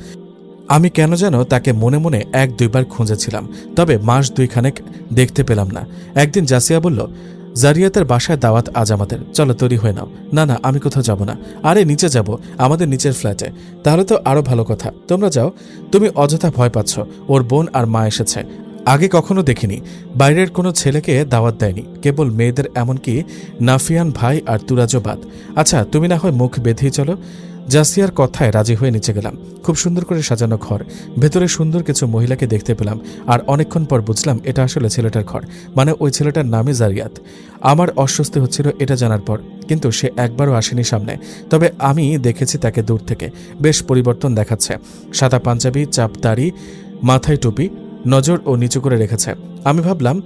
আমি কেন যেন তাকে মনে মনে 1-2 বার খুঁজেছিলাম, তবে মাস 2 খানেক দেখতে পেলাম না। একদিন জাসিয়া বলল, জারিয়াতের বাসায় দাওয়াত আজ আমাদের, চলো তৈরি হয়ে নাও। না না, আমি কোথাও যাব না। আরে নিচে যাব, আমাদের নিচের ফ্ল্যাটে। তাহলে তো আরো ভালো কথা, তোমরা যাও। তুমি অযথা ভয় পাচ্ছ, ওর বোন আর মা এসেছে। আগে কখনো দেখিনি, বাইরের কোনো ছেলেকে দাওয়াত দেয়নি, কেবল মেয়েদের, এমনকি নাফিয়ান ভাই আর তুরাজবাদ। আচ্ছা, তুমি না হয় মুখ বেঁধেই চলো। জাসিয়ার কথায় রাজি হয়ে নিচে গেলাম। খুব সুন্দর করে সাজানো ঘর, ভেতরে সুন্দর কিছু মহিলাকে দেখতে পেলাম। আর অনেকক্ষণ পর বুঝলাম এটা আসলে ছেলেটার ঘর, মানে ওই ছেলেটার নামই জারিয়াত। আমার অস্বস্তি হচ্ছিল এটা জানার পর, কিন্তু সে একবারও আসেনি সামনে। তবে আমি দেখেছি তাকে দূর থেকে। বেশ পরিবর্তন দেখাচ্ছে। সাদা পাঞ্জাবি, চাপ দাড়ি, মাথায় টুপি, নজর ও নিচু করে রেখেছে। আমি ভাবলাম,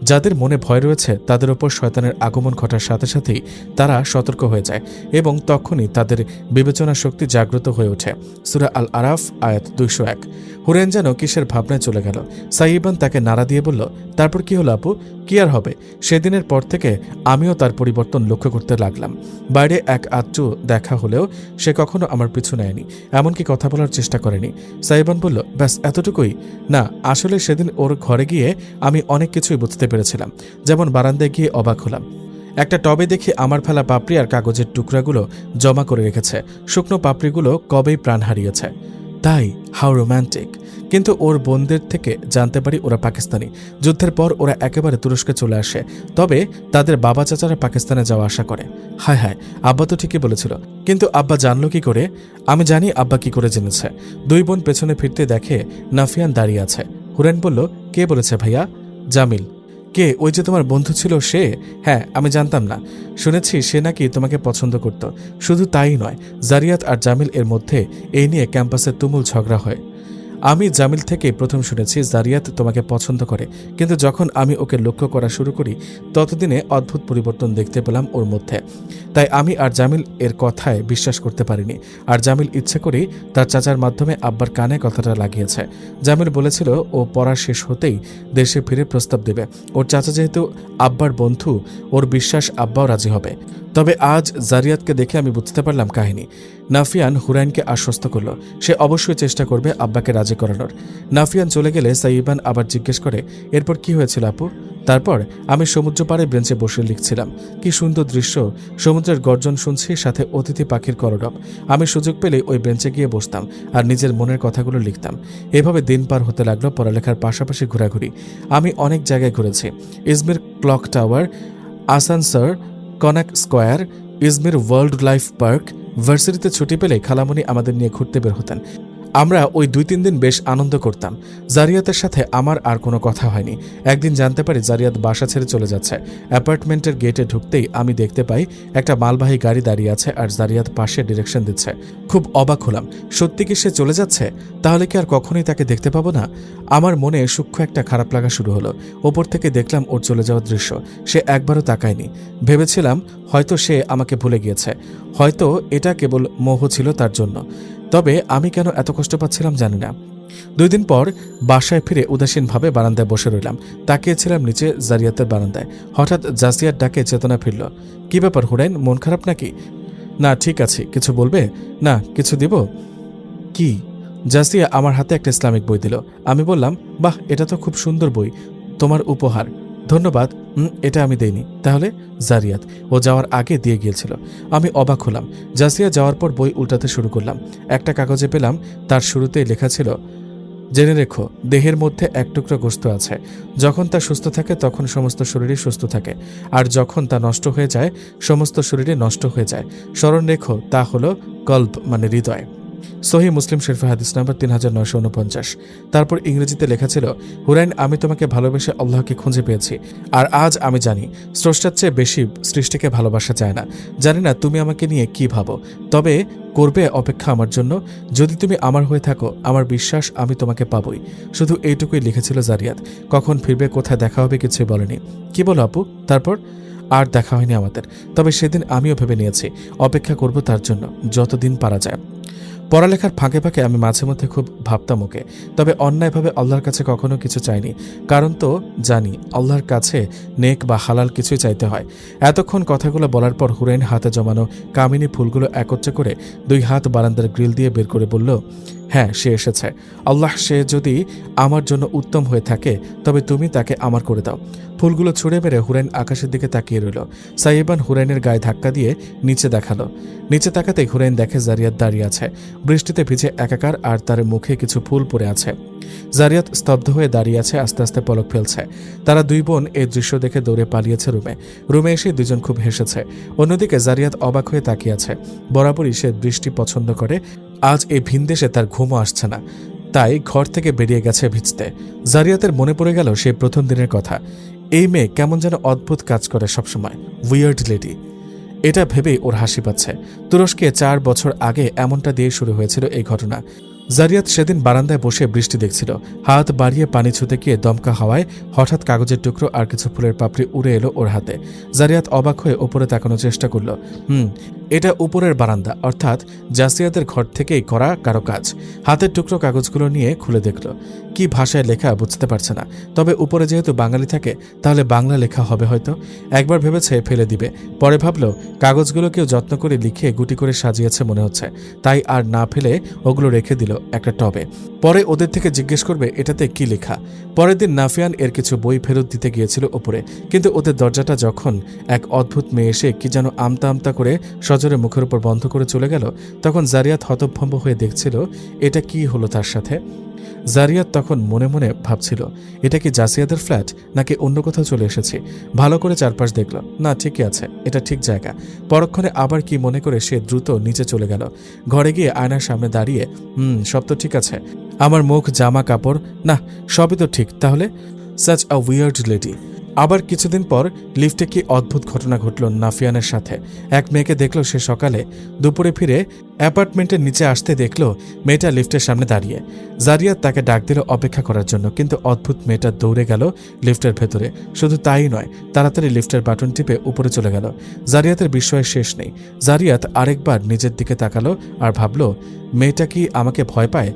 যাদের মনে ভয় রয়েছে তাদের ওপর শয়তানের আগমন ঘটার সাথে সাথেই তারা সতর্ক হয়ে যায় এবং তখনই তাদের বিবেচনা শক্তি জাগ্রত হয়ে ওঠে। সূরা আল আরাফ আয়াত 201। হুরেন যেন কিসের ভাবনায় চলে গেল। সাইবান তাকে নাড়া দিয়ে বলল, তারপর কি হলো আপু? কি আর হবে? সেদিনের পর থেকে আমিও তার পরিবর্তন লক্ষ্য করতে লাগলাম। বাইরে এক আধটু দেখা হলেও সে কখনো আমার পিছু নেয়নি, এমনকি কথা বলার চেষ্টা করেনি। সাইবান বলল, ব্যাস এতটুকুই? না, আসলে সেদিন ওর ঘরে গিয়ে আমি অনেক কিছুই বুঝতে পেরেছিলাম। যেমন বারান্দায় গিয়ে অবাক হলাম, একটা টবে দেখি আমার ফেলা পাপড়ি আর কাগজের টুকরাগুলো জমা করে রেখেছে। শুকনো পাপড়িগুলো কবেই প্রাণ হারিয়েছে। তাই, হাউ রোম্যান্টিক। কিন্তু ওর বোনদের থেকে জানতে পারি ওরা পাকিস্তানি। যুদ্ধের পর ওরা একেবারে তুরস্কে চলে আসে, তবে তাদের বাবা চাচারা পাকিস্তানে যাওয়া আশা করে। হায় হায়, আব্বা তো ঠিকই বলেছিল, কিন্তু আব্বা জানলো কি করে? আমি জানি আব্বা কি করে জেনেছে। 2 বোন পেছনে ফিরতে দেখে নাফিয়ান দাঁড়িয়ে আছে। হুরেন বলল, কে বলেছে ভাইয়া? জামিল। কে? ওই যে তোমার বন্ধু ছিল সে? হ্যাঁ, আমি জানতাম না। শুনেছি সে নাকি তোমাকে পছন্দ করত। শুধু তাই নয়, জারিয়াত আর জামিল এর মধ্যে এই নিয়ে ক্যাম্পাসে তুমুল ঝগড়া হয়। আমি জামিল থেকে প্রথম শুনেছি জারিয়াত তোমাকে পছন্দ করে, কিন্তু যখন আমি ওকে লক্ষ্য করা শুরু করি ততদিনে অদ্ভুত পরিবর্তন দেখতে পেলাম ওর মধ্যে। তাই আমি আর জামিল এর কথায় বিশ্বাস করতে পারিনি। আর জামিল ইচ্ছে করেই তার চাচার মাধ্যমে আব্বার কানে কথাটা লাগিয়েছে। জামিল বলেছিল ও পড়া শেষ হতেই দেশে ফিরে প্রস্তাব দেবে। ওর চাচা যেহেতু আব্বার বন্ধু, ওর বিশ্বাস আব্বাও রাজি হবে। তবে আজ জারিয়াতকে দেখে আমি বুঝতে পারলাম কাহিনী। নাফিয়ান হুরাইনকে আশ্বস্ত করল সে অবশ্যই চেষ্টা করবে আব্বাকে রাজি করানোর। নাফিয়ান চলে গেলে সাইবান আবার জিজ্ঞেস করে, এরপর কি হয়েছিল আপু? তারপর আমি সমুদ্র পাড়ে বেঞ্চে বসে লিখছিলাম। কি সুন্দর দৃশ্য, সমুদ্রের গর্জন শুনছি, সাথে অতিথি পাখির করডব। আমি সুযোগ পেলে ওই বেঞ্চে গিয়ে বসতাম আর নিজের মনের কথাগুলো লিখতাম। এভাবে দিন পার হতে লাগলো পড়ালেখার পাশাপাশি ঘোরাঘুরি। আমি অনেক জায়গায় ঘুরেছি। Izmir clock tower, Asansor, Konak square, Izmir world life park. ভার্সিটিতে ছুটি পেলে খালামণি আমাদের নিয়ে ঘুরতে বের হতেন। আমরা ওই 2-3 দিন বেশ আনন্দ করতাম। জারিয়াতের সাথে আমার আর কোনো কথা হয়নি। একদিন জানতে পারি জারিয়াত বাসা ছেড়ে চলে যাচ্ছে। অ্যাপার্টমেন্টের গেটে ঢুকতেই আমি দেখতে পাই একটা মালবাহী গাড়ি দাঁড়িয়ে আছে আর জারিয়াত পাশে ডিরেকশন দিচ্ছে। খুব অবাক হলাম, সত্যি কি সে চলে যাচ্ছে? তাহলে কি আর কখনোই তাকে দেখতে পাবো না? আমার মনে সূক্ষ্ম একটা খারাপ লাগা শুরু হলো। ওপর থেকে দেখলাম ওর চলে যাওয়ার দৃশ্য। সে একবারও তাকায়নি। ভেবেছিলাম হয়তো সে আমাকে ভুলে গিয়েছে, হয়তো এটা কেবল মোহ ছিল তার জন্য। তবে আমি কেন এত কষ্ট পাচ্ছিলাম জানি না। 2 দিন পর বাসায় ফিরে উদাসীনভাবে বারান্দায় বসে রইলাম। তাকিয়েছিলাম নিচে জারিয়াতের বারান্দায়। হঠাৎ জাসিয়ার ডাকে চেতনা ফিরল। কি ব্যাপার হুরাইন, মন খারাপ নাকি? না, ঠিক আছে। কিছু বলবে? না, কিছু দিব? কি? জাসিয়া আমার হাতে একটা ইসলামিক বই দিল। আমি বললাম, বাহ, এটা তো খুব সুন্দর বই, তোমার উপহার। ধন্যবাদ। এটা আমি দেইনি। তাহলে? জারিয়াত ও যাওয়ার আগে দিয়ে গিয়েছিল। আমি অবাক হলাম। জাসিয়া যাওয়ার পর বই উল্টাতে শুরু করলাম। একটা কাগজে পেলাম, তার শুরুতেই লেখা ছিল, জেনে রেখো, দেহের মধ্যে এক টুকরো গোশত আছে। যখন তা সুস্থ থাকে তখন সমস্ত শরীরই সুস্থ থাকে, আর যখন তা নষ্ট হয়ে যায় সমস্ত শরীরে নষ্ট হয়ে যায়। স্মরণ রেখো, তা হলো কল্ব মানে হৃদয়। সহি মুসলিম শরীফ হাদিস নাম্বার 3949। তারপর ইংরেজিতে লেখা ছিল, হুরাইন, আমি তোমাকে ভালোবেসে আল্লাহকে খুঁজে পেয়েছি, আর আজ আমি জানি স্রষ্টার চেয়ে বেশি সৃষ্টিকে ভালোবাসা যায় না। জানি না তুমি আমাকে নিয়ে কি ভাবো, তবে করবে অপেক্ষা আমার জন্য। যদি তুমি আমার হয়ে থাকো, আমার বিশ্বাস আমি তোমাকে পাবই। শুধু এইটুকুই লিখেছিল জারিয়াত। কখন ফিরবে, কোথায় দেখা হবে কিছুই বলেনি। কি বলো আপু? তারপর আর দেখা হয়নি আমাদের, তবে সেদিন আমিও ভেবে নিয়েছি অপেক্ষা করব তার জন্য যতদিন পারা যায়। পড়ালেখার ফাঁকে ফাঁকে আমি মাঝে মধ্যে খুব ভাবতাম ওকে, তবে অন্যায়ভাবে আল্লাহর কাছে কখনো কিছু চাইনি, কারণ তো জানি আল্লাহর কাছে নেক বা হালাল কিছুই চাইতে হয়। এতক্ষণ কথাগুলো বলার পর হুরাইন হাতে জমানো কামিনী ফুলগুলো একত্রে করে 2 হাত বারান্দার গ্রিল দিয়ে বের করে বলল, হ্যাঁ, সে এসেছে। আল্লাহ, সে যদি আমার জন্য উত্তম হয়ে থাকে তবে তুমি তাকে আমার করে দাও। ফুলগুলো ছুঁড়ে মেরে হুরাইন আকাশের দিকে তাকিয়ে রইল। সাইবান হুরাইনের গায়ে ধাক্কা দিয়ে নিচে দেখালো। নিচে তাকাতেই হুরাইন দেখে জারিয়াত দাঁড়িয়ে আছে, বৃষ্টিতে ভিজে একাকার, আর তার মুখে কিছু ফুল পড়ে আছে। জারিয়াত স্তব্ধ হয়ে দাঁড়িয়ে আছে, আস্তে আস্তে পলক ফেলছে। তারা 2 বোন এই দৃশ্য দেখে দৌড়ে পালিয়েছে রুমে এসে 2জন খুব হেসেছে। অন্যদিকে জারিয়াত অবাক হয়ে তাকিয়ে আছে। বরাবরই সে বৃষ্টি পছন্দ করে, আজ এই ভিনদেশে তার ঘুমও আসছে না, তাই ঘর থেকে বেরিয়ে গেছে ভিজতে। জারিয়াতের মনে পড়ে গেল সেই প্রথম দিনের কথা। এই মেয়ে কেমন যেন অদ্ভুত কাজ করে সবসময়, উইয়ার্ড লেডি। এটা ভেবেই ওর হাসি পাচ্ছে। তুরস্কে 4 বছর আগে এমনটা দিয়ে শুরু হয়েছিল এই ঘটনা। জারিয়াত সেদিন বারান্দায় বসে বৃষ্টি দেখছিল। হাত বাড়িয়ে পানি ছুঁতে গিয়ে দমকা হাওয়ায় হঠাৎ কাগজের টুকরো আর কিছু ফুলের পাপড়ি উড়ে এলো ওর হাতে। জারিয়াত অবাক হয়ে ওপরে তাকানোর চেষ্টা করল। এটা উপরের বারান্দা, অর্থাৎ জাসিয়াদের ঘর থেকেই করা কারো কাজ। হাতের টুকরো কাগজগুলো নিয়ে খুলে দেখল। কি ভাষায় লেখা বুঝতে পারছে না, তবে উপরে যেহেতু বাঙালি থাকে তাহলে বাংলা লেখা হবে হয়তো। একবার ভেবেছে ফেলে দিবে, পরে ভাবল কাগজগুলো কেউ যত্ন করে লিখে গুটি করে সাজিয়েছে মনে হচ্ছে, তাই আর না ফেলে ওগুলো রেখে দিল একটা টবে। পরে ওদের থেকে জিজ্ঞেস করবে এটাতে কি লেখা। পরের দিন নাফিয়ান এর কিছু বই ফেরত দিতে গিয়েছিল ওপরে, কিন্তু ওদের দরজাটা যখন এক অদ্ভুত মেয়ে এসে কি যেন আমতা আমতা করে সজোরে মুখের উপর বন্ধ করে চলে গেল, তখন জারিয়াত হতভম্ব হয়ে দেখছিল এটা কি হলো তার সাথে। জারিয়াত তখন মনে মনে ভাবছিল, এটা কি জাসিয়াদের ফ্ল্যাট নাকি অন্য কোথাও চলে এসেছি। ভালো করে চারপাশ দেখল, না ঠিকই আছে, এটা ঠিক জায়গা। পরক্ষণে আবার কি মনে করে সে দ্রুত নিচে চলে গেল। ঘরে গিয়ে আয়নার সামনে দাঁড়িয়ে সব তো ঠিক আছে, আমার মুখ, জামা কাপড়, না সবই তো ঠিক। তাহলে সাচ আ উইয়ার্ড লেডি। আবার কিছুদিন পর লিফটে কি অদ্ভুত ঘটনা ঘটল নাফিয়ানের সাথে। এক মেয়েকে দেখল সে সকালে। দুপুরে ফিরে অ্যাপার্টমেন্টের নিচে আসতে দেখল মেয়েটা লিফটের সামনে দাঁড়িয়ে। জারিয়াত তাকে ডাক দিল অপেক্ষা করার জন্য, কিন্তু অদ্ভুত মেয়েটা দৌড়ে গেল লিফটের ভেতরে। শুধু তাই নয়, তাড়াতাড়ি লিফটের বাটন টিপে উপরে চলে গেল। জারিয়াতের বিস্ময়ের শেষ নেই। জারিয়াত আরেকবার নিজের দিকে তাকালো আর ভাবল, মেয়েটা কি আমাকে ভয় পায়?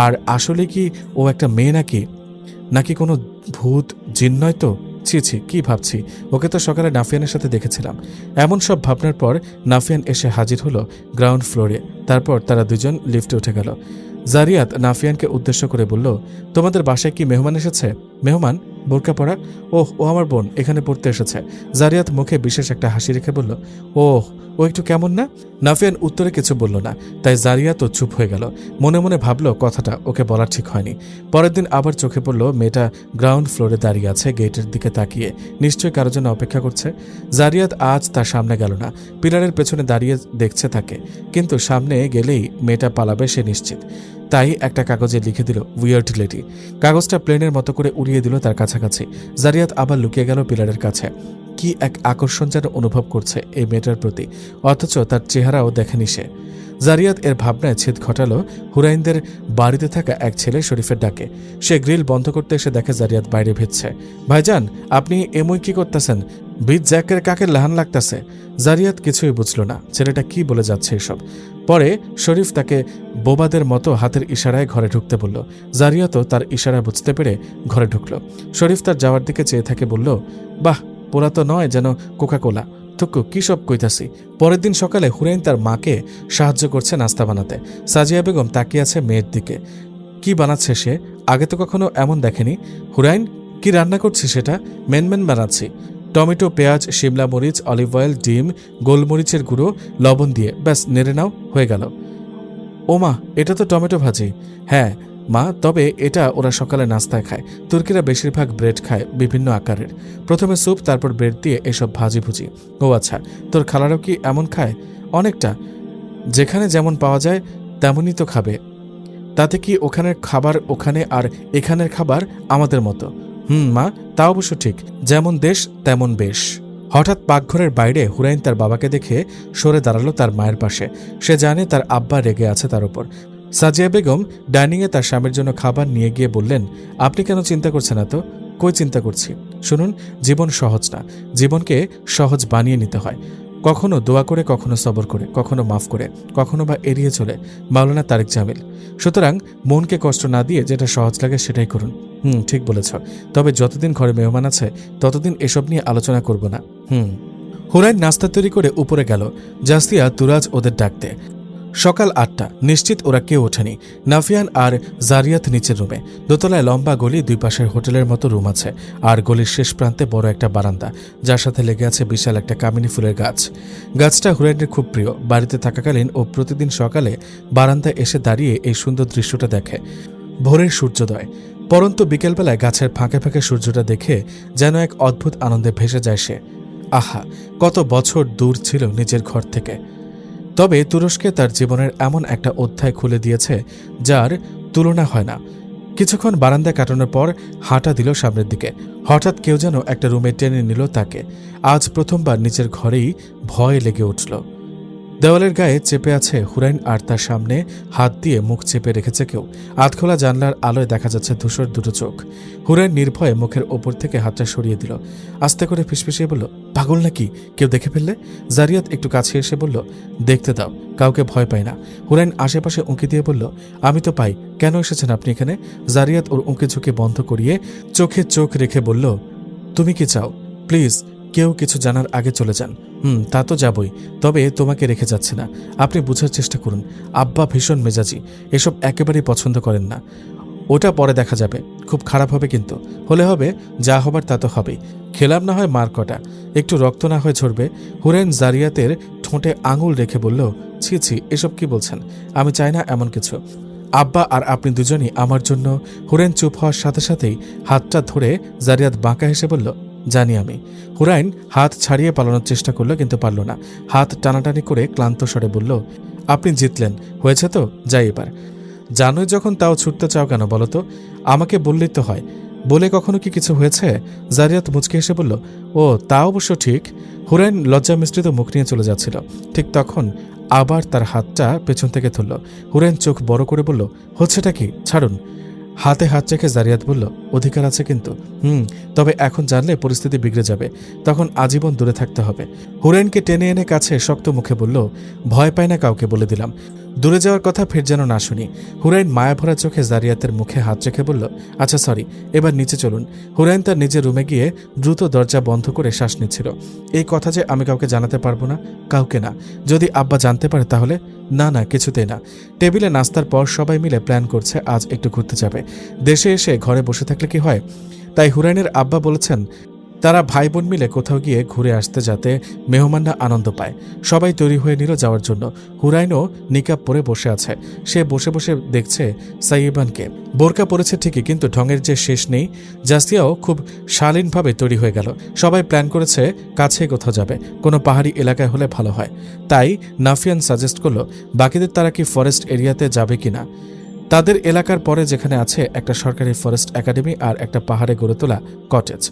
আর আসলে কি ও একটা মেয়ে নাকি কোনো ভূত জিন নয় তো? ছি, কি ভাবছি, ওকে তো সকালে নাফিয়ানের সাথে দেখেছিলাম। এমন সব ভাবনার পর নাফিয়ান এসে হাজির হলো গ্রাউন্ড ফ্লোরে। তারপর তারা 2জন লিফটে উঠে গেল। জারিয়াত নাফিয়ানকে উদ্দেশ্য করে বলল, তোমাদের বাসায় কি মেহমান এসেছে? মেহমান? বোরকা পরা? ওহ, ও আমার বোন, এখানে পড়তে এসেছে। জারিয়াত মুখে বিশেষ একটা হাসি রেখে বলল, ওহ, ও একটু কেমন না? নাফিয়ান উত্তরে কিছু বলল না, তাই জারিয়াতও চুপ হয়ে গেল। মনে মনে ভাবল কথাটা ওকে বলা ঠিক হয়নি। পরের দিন আবার চোখে পড়ল মেয়েটা গ্রাউন্ড ফ্লোরে দাঁড়িয়ে আছে গেটের দিকে তাকিয়ে, নিশ্চয়ই কারোর জন্য অপেক্ষা করছে। জারিয়াত আজ তার সামনে গেল না, পিলারের পেছনে দাঁড়িয়ে দেখছে তাকে, কিন্তু সামনে গেলেই মেয়েটা পালাবে সে নিশ্চিত। তাই একটা কাগজে লিখে দিল উইয়ার্ড লেডি। কাগজটা প্লেনের মতো করে উড়িয়ে দিল তার কাছাকাছি। জারিয়াত আবার লুকিয়ে গেল পিলারের কাছে। কি এক আকর্ষণ যেন অনুভব করছে এই মেয়েটার প্রতি, অথচ তার চেহারাও দেখেনি সে। জারিয়াত এর ভাবনায় ছেদ ঘটালো হুরাইনদের বাড়িতে থাকা এক ছেলে শরীফের ডাকে। সে গ্রিল বন্ধ করতে এসে দেখে জারিয়াত বাইরে ভিজছে। ভাইজান, আপনি এমই কি করতেছেন? ভিজ জ্যাকের কাকে লাহান লাগতেছে। জারিয়াত কিছুই বুঝল না ছেলেটা কি বলে যাচ্ছে এসব। পরে শরীফ তাকে বোবাদের মতো হাতের ইশারায় ঘরে ঢুকতে বলল। জারিয়াতও তার ইশারা বুঝতে পেরে ঘরে ঢুকল। শরীফ তার যাওয়ার দিকে চেয়ে থাকে বলল, বাহ, পোড়া তো নয়, যেন কোকাকোলা। থুকু, কি সব কইতাছি। পরের দিন সকালে হুরাইন তার মাকে সাহায্য করছে নাস্তা বানাতে। সাজিয়া বেগম তাকিয়ে আছে মেয়ের দিকে। কি বানাচ্ছে সে? আগে তো কখনো এমন দেখেনি। হুরাইন, কি রান্না করছি সেটা? মেনমেন বানাচ্ছি। টমেটো, পেঁয়াজ, শিমলা মরিচ, অলিভ অয়েল, ডিম, গোলমরিচের গুঁড়ো, লবণ দিয়ে ব্যাস নেড়ে নাও, হয়ে গেল। ওমা, এটা তো টমেটো ভাজি। হ্যাঁ, মা, তবে এটা ওরা সকালে নাস্তায় খায়। তুর্কিরা বেশিরভাগ ব্রেড খায় বিভিন্ন আকারের, প্রথমে স্যুপ, তারপর ব্রেড দিয়ে এসব ভাজি ভুজি। ও আচ্ছা, তোর খালারাও কি এমন খায়? অনেকটা, যেখানে যেমন পাওয়া যায় তেমনই তো খাবে। তাতে কি ওখানের খাবার ওখানে আর এখানের খাবার আমাদের মতো? মা, তা অবশ্য ঠিক, যেমন দেশ তেমন বেশ। হঠাৎ পাকঘরের বাইরে হুরাইন তার বাবাকে দেখে সরে দাঁড়ালো তার মায়ের পাশে। সে জানে তার আব্বা রেগে আছে তার উপর। সাজিয়া বেগম ডাইনিংয়ে তার স্বামীর জন্য খাবার নিয়ে গিয়ে বললেন, আপনি কেন চিন্তা করছেন এত? কই চিন্তা করছি? শুনুন, জীবন সহজ না, জীবনকে সহজ বানিয়ে নিতে হয়। কখনো দোয়া করে, কখনো সবর করে, কখনো মাফ করে, কখনো বা এড়িয়ে চলে। মাওলানা তারেক জামিল। সুতরাং মনকে কষ্ট না দিয়ে যেটা সহজ লাগে সেটাই করুন। ঠিক বলেছ, তবে যতদিন ঘরে মেহমান আছে ততদিন এসব নিয়ে আলোচনা করব না। হুরাইন নাস্তা তৈরি করে উপরে গেল। জাসিয়া, তুরাজ ওদের ডাকতে। সকাল 8টা, নিশ্চিত ওরা কেউ ওঠেনি। নাফিয়ান আর জারিয়াত নিচের রুমে। দোতলায় লম্বা গলি, দুই পাশের হোটেলের মতো রুম আছে, আর গলির শেষ প্রান্তে বড় একটা বারান্দা, যার সাথে লেগে আছে বিশাল একটা কামিনী ফুলের গাছ। গাছটা হুরাইনের খুব প্রিয়। বাড়িতে থাকাকালীন ও প্রতিদিন সকালে বারান্দায় এসে দাঁড়িয়ে এই সুন্দর দৃশ্যটা দেখে। ভোরের সূর্যোদয়, পরন্তু বিকেলবেলায় গাছের ফাঁকে ফাঁকে সূর্যটা দেখে যেন এক অদ্ভুত আনন্দে ভেসে যায় সে। আহা, কত বছর দূর ছিল নিজের ঘর থেকে। তবে তুরস্কে তার জীবনের এমন একটা অধ্যায় খুলে দিয়েছে যার তুলনা হয় না। কিছুক্ষণ বারান্দায় কাটানোর পর হাঁটা দিল সামনের দিকে। হঠাৎ কেউ যেন একটা রুমে টেনে নিল তাকে। আজ প্রথমবার নিজের ঘরেই ভয় লেগে উঠল। দেওয়ালের গায়ে চেপে আছে হুরাইন, আর তার সামনে হাত দিয়ে মুখ চেপে রেখেছে কেউ। আধখোলা জানলার আলোয় দেখা যাচ্ছে ধূসর দুটো চোখ। হুরাইন নির্ভয়ে মুখের ওপর থেকে হাতটা সরিয়ে দিল। আস্তে করে ফিসফিসিয়ে বলল, পাগল নাকি? কেউ দেখে ফেললে? জারিয়াত একটু কাছে এসে বলল, দেখতে দাও, কাউকে ভয় পায় না। হুরাইন আশেপাশে উঁকি দিয়ে বলল, আমি তো পাই, কেন এসেছেন আপনি এখানে? জারিয়াত ওর উঁকি ঝুঁকি বন্ধ করিয়ে চোখে চোখ রেখে বলল, তুমি কি চাও? প্লিজ, কেউ কিছু জানার আগে চলে যান। তা তো যাবই, তবে তোমাকে রেখে যাচ্ছে না। আপনি বুঝার চেষ্টা করুন, আব্বা ভীষণ মেজাজি, এসব একেবারেই পছন্দ করেন না। ওটা পরে দেখা যাবে, খুব খারাপ হবে, কিন্তু হলে হবে, যা হবার তা তো হবেই। খেলাম না হয় মার কটা, একটু রক্ত না হয় ঝরবে। হুরেন জারিয়াতের ঠোঁটে আঙুল রেখে বলল, ছি ছি, এসব কি বলছেন? আমি চাই না এমন কিছু। আব্বা আর আপনি দুজনই আমার জন্য। হুরেন চুপ হওয়ার সাথে সাথেই হাতটা ধরে জারিয়াত বাঁকা হেসে বলল, জানি আমি। হুরাইন হাত ছাড়িয়ে পালানোর চেষ্টা করল, কিন্তু পারল না। হাত টানাটানি করে ক্লান্ত স্বরে বলল, আপনি জিতলেন, হয়েছে তো, যাই এবার। জানোই যখন, তাও ছুটতে চাও কেন বলো তো? আমাকে বললেই তো হয়। বলে কখনো কি কিছু হয়েছে? জারিয়াত মুচকে হেসে বলল, ও তা অবশ্য ঠিক। হুরাইন লজ্জা মিশ্রিত মুখ নিয়ে চলে যাচ্ছিল। ঠিক তখন আবার তার হাতটা পেছন থেকে ধরল। হুরাইন চোখ বড় করে বলল, হচ্ছেটা কি? ছাড়ুন। হাতে হাত রেখে জারিয়াত বলল, অধিকার আছে কিন্তু। তবে এখন জানলে পরিস্থিতি বিগড়ে যাবে, তখন আজীবন দূরে থাকতে হবে। হুরাইনকে টেনে এনে কাছে শক্ত মুখে বলল, ভয় পায় না কাউকে, বলে দিলাম। দূরে যাওয়ার কথা ফের যেন না শুনি। হুরাইন মায়াভরা চোখে জারিয়াতের মুখে হাত রেখে বলল, আচ্ছা সরি, এবার নিচে চলুন। হুরাইন তার নিজের রুমে গিয়ে দ্রুত দরজা বন্ধ করে শ্বাস নিচ্ছিল। এই কথা যে আমি কাউকে জানাতে পারবো না, কাউকে না। যদি আব্বা জানতে পারে তাহলে? না না, কিছুতেই না। টেবিলে নাস্তার পর সবাই মিলে প্ল্যান করছে আজ একটু ঘুরতে যাবে। দেশে এসে ঘরে বসে থাকলে কি হয়? তাই হুরাইনের আব্বা বলেছেন তারা ভাই বোন মিলে কোথাও গিয়ে ঘুরে আসতে, যাতে মেহমানরা আনন্দ পায়। সবাই তৈরি হয়ে নিল যাওয়ার জন্য। হুরাইনও নিকাব পরে বসে আছে। সে বসে বসে দেখছে সাইবানকে। বোরকা পরেছে ঠিকই, কিন্তু ঢঙের যে শেষ নেই। জাসিয়াও খুব শালীনভাবে তৈরি হয়ে গেল। সবাই প্ল্যান করেছে কাছে কোথাও যাবে, কোনো পাহাড়ি এলাকায় হলে ভালো হয়। তাই নাফিয়ান সাজেস্ট করলো বাকিদের তারা কি ফরেস্ট এরিয়াতে যাবে কিনা। তাদের এলাকার পরে যেখানে আছে একটা সরকারি ফরেস্ট একাডেমি আর একটা পাহাড়ে গড়ে তোলা কটেজ।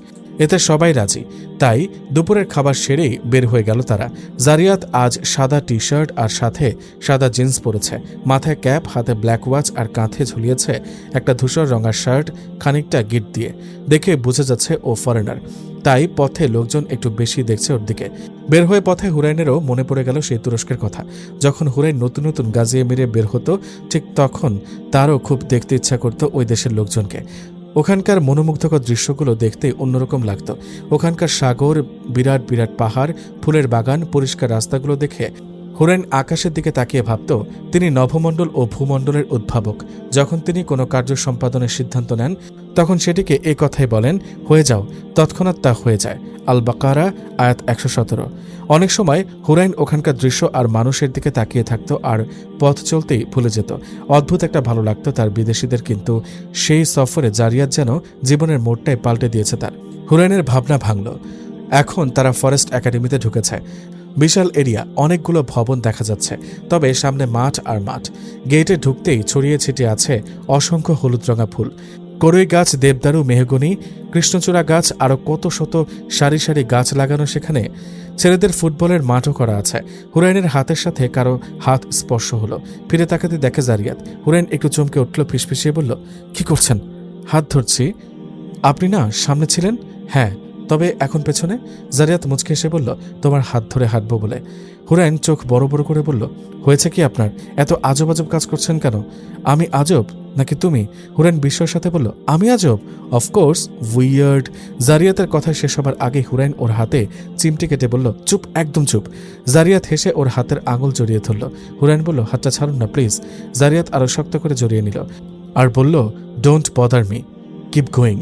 এতে সবাই রাজি। তাই দুপুরের খাবার সেরেই বের হয়ে গেল তারা। জারিয়াত আজ সাদা টি শার্ট আর সাথে সাদা জিন্স পরেছে, মাথায় ক্যাপ, হাতে ব্ল্যাক ওয়াচ আর কাঁধে ঝুলিয়েছে একটা ধূসর রঙার শার্ট, খানিকটা গিট দিয়ে। দেখে বোঝা যাচ্ছে ও ফরেনার, তাই পথে লোকজন একটু বেশি দেখছে ওর দিকে। বের হয়ে পথে হুরাইনেরও মনে পড়ে গেল সেই তুরস্কের কথা। যখন হুরাইন নতুন নতুন গাজিয়ে মেরে বের হতো, ঠিক তখন তারও খুব দেখতে ইচ্ছা করতো ওই দেশের লোকজনকে। ওখানকার মনোমুগ্ধকর দৃশ্যগুলো দেখতে অন্যরকম লাগতো। ওখানকার সাগর, বিরাট বিরাট পাহাড়, ফুলের বাগান, পরিষ্কার রাস্তাগুলো দেখে হুরাইন আকাশের দিকে তাকিয়ে ভাবত তিনি নভমণ্ডল ও ভূমণ্ডলের উদ্ভাবক। যখন তিনি কোনো কার্য সম্পাদনের সিদ্ধান্ত নেন তখন সেটিকে এ কথাই বলেন, হয়ে যাও, তৎক্ষণাৎ তা হয়ে যায়। আল বাকারা আয়াত 117। অনেক সময় হুরাইন ওখানকার দৃশ্য আর মানুষের দিকে তাকিয়ে থাকত আর পথ চলতেই ভুলে যেত। অদ্ভুত একটা ভালো লাগতো তার বিদেশিদের, কিন্তু সেই সফরে জারিয়াত যেন জীবনের মোড়টাই পাল্টে দিয়েছে তার। হুরাইনের ভাবনা ভাঙল। এখন তারা ফরেস্ট একাডেমিতে ঢুকেছে। বিশাল এরিয়া, অনেকগুলো ভবন দেখা যাচ্ছে, তবে সামনে মাঠ আর মাঠ। গেটে ঢুকতেই ছড়িয়ে ছিটিয়ে আছে অসংখ্য হলুদ রঙা ফুল, করই গাছ, দেবদারু, মেহগনি, কৃষ্ণচূড়া গাছ, আরও কত শত সারি সারি গাছ লাগানো সেখানে। ছেলেদের ফুটবলের মাঠও করা আছে। হুরাইনের হাতের সাথে কারো হাত স্পর্শ হলো। ফিরে তাকাতে দেখে জারিয়াত। হুরাইন একটু চমকে উঠল, ফিসফিসিয়ে বলল, কি করছেন? হাত ধরছি। আপনি না সামনে ছিলেন? হ্যাঁ, তবে এখন পেছনে। জারিয়াত মুচকে এসে বলল, তোমার হাত ধরে হাঁটবো বলে। হুরাইন চোখ বড় বড় করে বলল, হয়েছে কি আপনার? এত আজব আজব কাজ করছেন কেন? আমি আজব নাকি তুমি? হুরাইন বিস্ময়ের সাথে বলল, আমি আজব? Of course, weird. জারিয়াতের কথা শেষ হবার আগে হুরাইন ওর হাতে চিমটি কেটে বলল, চুপ, একদম চুপ। জারিয়াত হেসে ওর হাতের আঙুল জড়িয়ে ধরল। হুরাইন বলল, হাতটা ছাড়ুন না প্লিজ। জারিয়াত আরও শক্ত করে জড়িয়ে নিল আর বলল, don't bother me, keep going.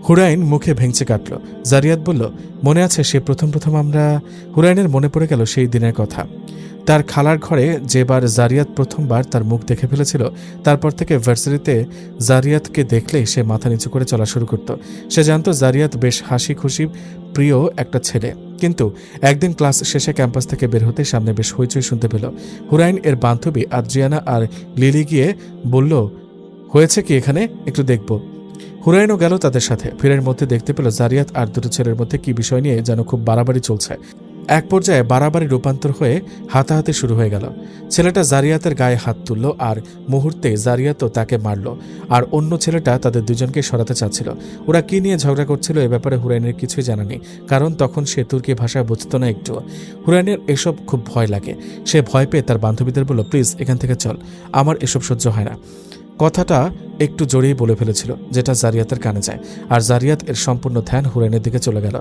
Hurain মুখে ভেঙচে কাটল। জারিয়াত বলল, মনে আছে সে প্রথম আমরা। হুরাইনের মনে পড়ে গেল সেই দিনের কথা। তার খালার ঘরে যেবার জারিয়াত প্রথমবার তার মুখ দেখে ফেলেছিল, তারপর থেকে ভার্সিটিতে জারিয়াতকে দেখলেই সে মাথা নিচু করে চলা শুরু করত। সে জানত জারিয়াত বেশ হাসি খুশি প্রিয় একটা ছেলে। কিন্তু একদিন ক্লাস শেষে ক্যাম্পাস থেকে বের হতে সামনে বেশ হইচই শুনতে পেল। হুরাইন এর বান্ধবী আদ্রিয়ানা আর লিলি গিয়ে বলল, হয়েছে কি এখানে, একটু দেখব। হুরাইনও গেল তাদের সাথে। ফিরের মধ্যে দেখতে পেল জারিয়াত আর দুটো ছেলের মধ্যে কি বিষয় নিয়ে যেন খুব বাড়াবাড়ি চলছে। এক পর্যায়ে বাড়াবাড়ি রূপান্তর হয়ে হাতাহাতি শুরু হয়ে গেল। ছেলেটা জারিয়াতের গায়ে হাত তুলল আর মুহূর্তে জারিয়াতও তাকে মারল। আর অন্য ছেলেটা তাদের দুজনকে সরাতে চাচ্ছিল। ওরা কি নিয়ে ঝগড়া করছিল এ ব্যাপারে হুরাইনের কিছুই জানা নেই, কারণ তখন সে তুর্কি ভাষা বুঝত না একটু। হুরাইনের এসব খুব ভয় লাগে। সে ভয় পেয়ে তার বান্ধবীদের বলল, প্লিজ এখান থেকে চল, আমার এসব সহ্য হয় না। কথাটা একটু জোরেই বলে ফেলেছিল, যেটা জারিয়াতের কানে যায়। আর জারিয়াত এর সম্পূর্ণ ধ্যান হুরাইনের দিকে চলে গেল।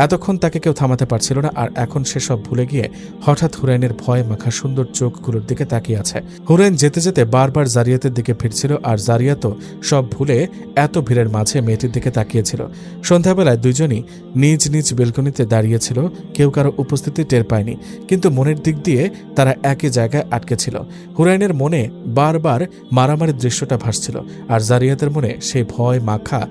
এতক্ষণ তাকে কেউ থামাতে পারছিল না, আর এখন সে সব ভুলে গিয়ে হঠাৎ হুরাইনের ভয় মাখা সুন্দর চোখগুলোর দিকে তাকিয়ে আছে। হুরাইন যেতে যেতে বারবার জারিয়াতের দিকে ফিরছিল, আর জারিয়াতও সব ভুলে এত ভিড়ের মাঝে মেয়েটির দিকে তাকিয়েছিল। সন্ধ্যাবেলায় দুজনই নিজ নিজ বেলকনিতে দাঁড়িয়েছিল। কেউ কারো উপস্থিতি টের পায়নি, কিন্তু মনের দিক দিয়ে তারা একই জায়গায় আটকে ছিল। হুরাইনের মনে বারবার মারামারির দৃশ্যটা ভাসছিল, আর জারিয়াতের মনে সেই ভয় মাখা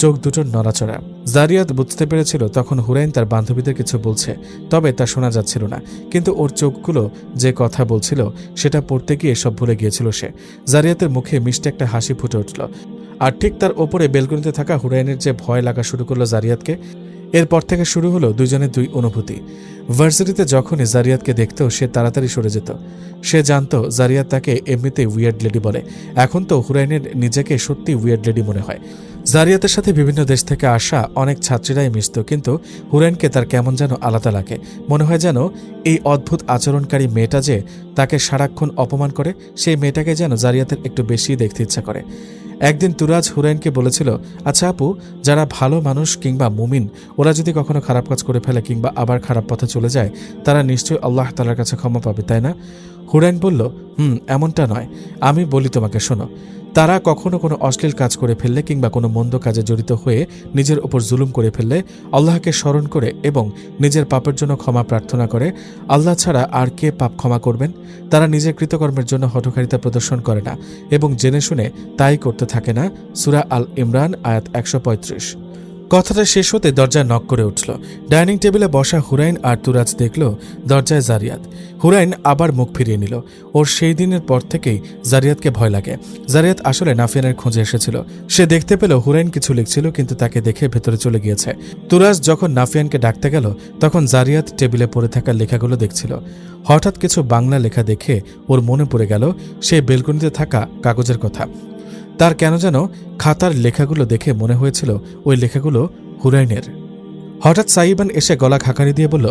চোখ দুটোর নড়াচড়া। জারিয়াত বুঝতে পেরেছিল তখন হুরাইন তার বান্ধবীদের কিছু বলছে, তবে তা শোনা যাচ্ছিল না। কিন্তু ওর চোখগুলো যে কথা বলছিল সেটা পড়তে গিয়ে সব ভুলে গিয়েছিল সে। জারিয়াতের মুখে মিষ্টি একটা হাসি ফুটে উঠল, আর ঠিক তার ওপরে বেলকনিতে থাকা হুরাইনের যে ভয় লাগা শুরু করলো জারিয়াতকে। এরপর থেকে শুরু হলো দুজনের দুই অনুভূতি। ভার্সিটিতে যখনই জারিয়াতকে দেখত সে তাড়াতাড়ি সরে যেত। সে জানত জারিয়াত তাকে এমনিতেই উইয়ার্ড লেডি বলে। এখন তো হুরাইনের নিজেকে সত্যি উইয়ার্ড লেডি মনে হয়। জারিয়াতের সাথে বিভিন্ন দেশ থেকে আসা অনেক ছাত্রীরাই মিশত, কিন্তু হুরাইনকে তার কেমন যেন আলাদা লাগে। মনে হয় যেন এই অদ্ভুত আচরণকারী মেয়েটা যে তাকে সারাক্ষণ অপমান করে, সেই মেয়েটাকে যেন জারিয়াতের একটু বেশি দেখতে ইচ্ছা করে। একদিন তুরাজ হুরাইনকে বলেছিল, আচ্ছা আপু, যারা ভালো মানুষ কিংবা মুমিন, ওরা যদি কখনো খারাপ কাজ করে ফেলে কিংবা আবার খারাপ পথে চলে যায়, তারা নিশ্চয়ই আল্লাহ তাআলার কাছে ক্ষমা পাবে, তাই না? হুরাইন বলল, এমনটা নয়, আমি বলি তোমাকে, শোনো। তারা কখনো কোনো অশ্লীল কাজ করে ফেললে কিংবা কোনো মন্দ কাজে জড়িত হয়ে নিজের ওপর জুলুম করে ফেললে, আল্লাহকে স্মরণ করে এবং নিজের পাপের জন্য ক্ষমা প্রার্থনা করে, আল্লাহ ছাড়া আর কে পাপ ক্ষমা করবেন? তারা নিজের কৃতকর্মের জন্য হঠকারিতা প্রদর্শন করে না এবং জেনে শুনে তাই করতে থাকে না। সূরা আল ইমরান আয়াত 135। কথাটা শেষ হতে দরজায় নক করে উঠল। ডাইনিং টেবিলে বসা হুরাইন আর তুরাজ দেখল দরজায় জারিয়াত। হুরাইন আবার মুখ ফিরিয়ে নিল। ওর সেই দিনের পর থেকেই জারিয়াতকে ভয় লাগে। জারিয়াত আসলে নাফিয়ানের খোঁজে এসেছিল। সে দেখতে পেল হুরাইন কিছু লিখছিল, কিন্তু তাকে দেখে ভেতরে চলে গিয়েছে। তুরাজ যখন নাফিয়ানকে ডাকতে গেল তখন জারিয়াত টেবিলে পড়ে থাকা লেখাগুলো দেখছিল। হঠাৎ কিছু বাংলা লেখা দেখে ওর মনে পড়ে গেল সেই বেলকনিতে থাকা কাগজের কথা। তার কেন যেন খাতার লেখাগুলো দেখে মনে হয়েছিল ওই লেখাগুলো হুরাইনের। হঠাৎ সাইবান এসে গলা খাকারি দিয়ে বলল,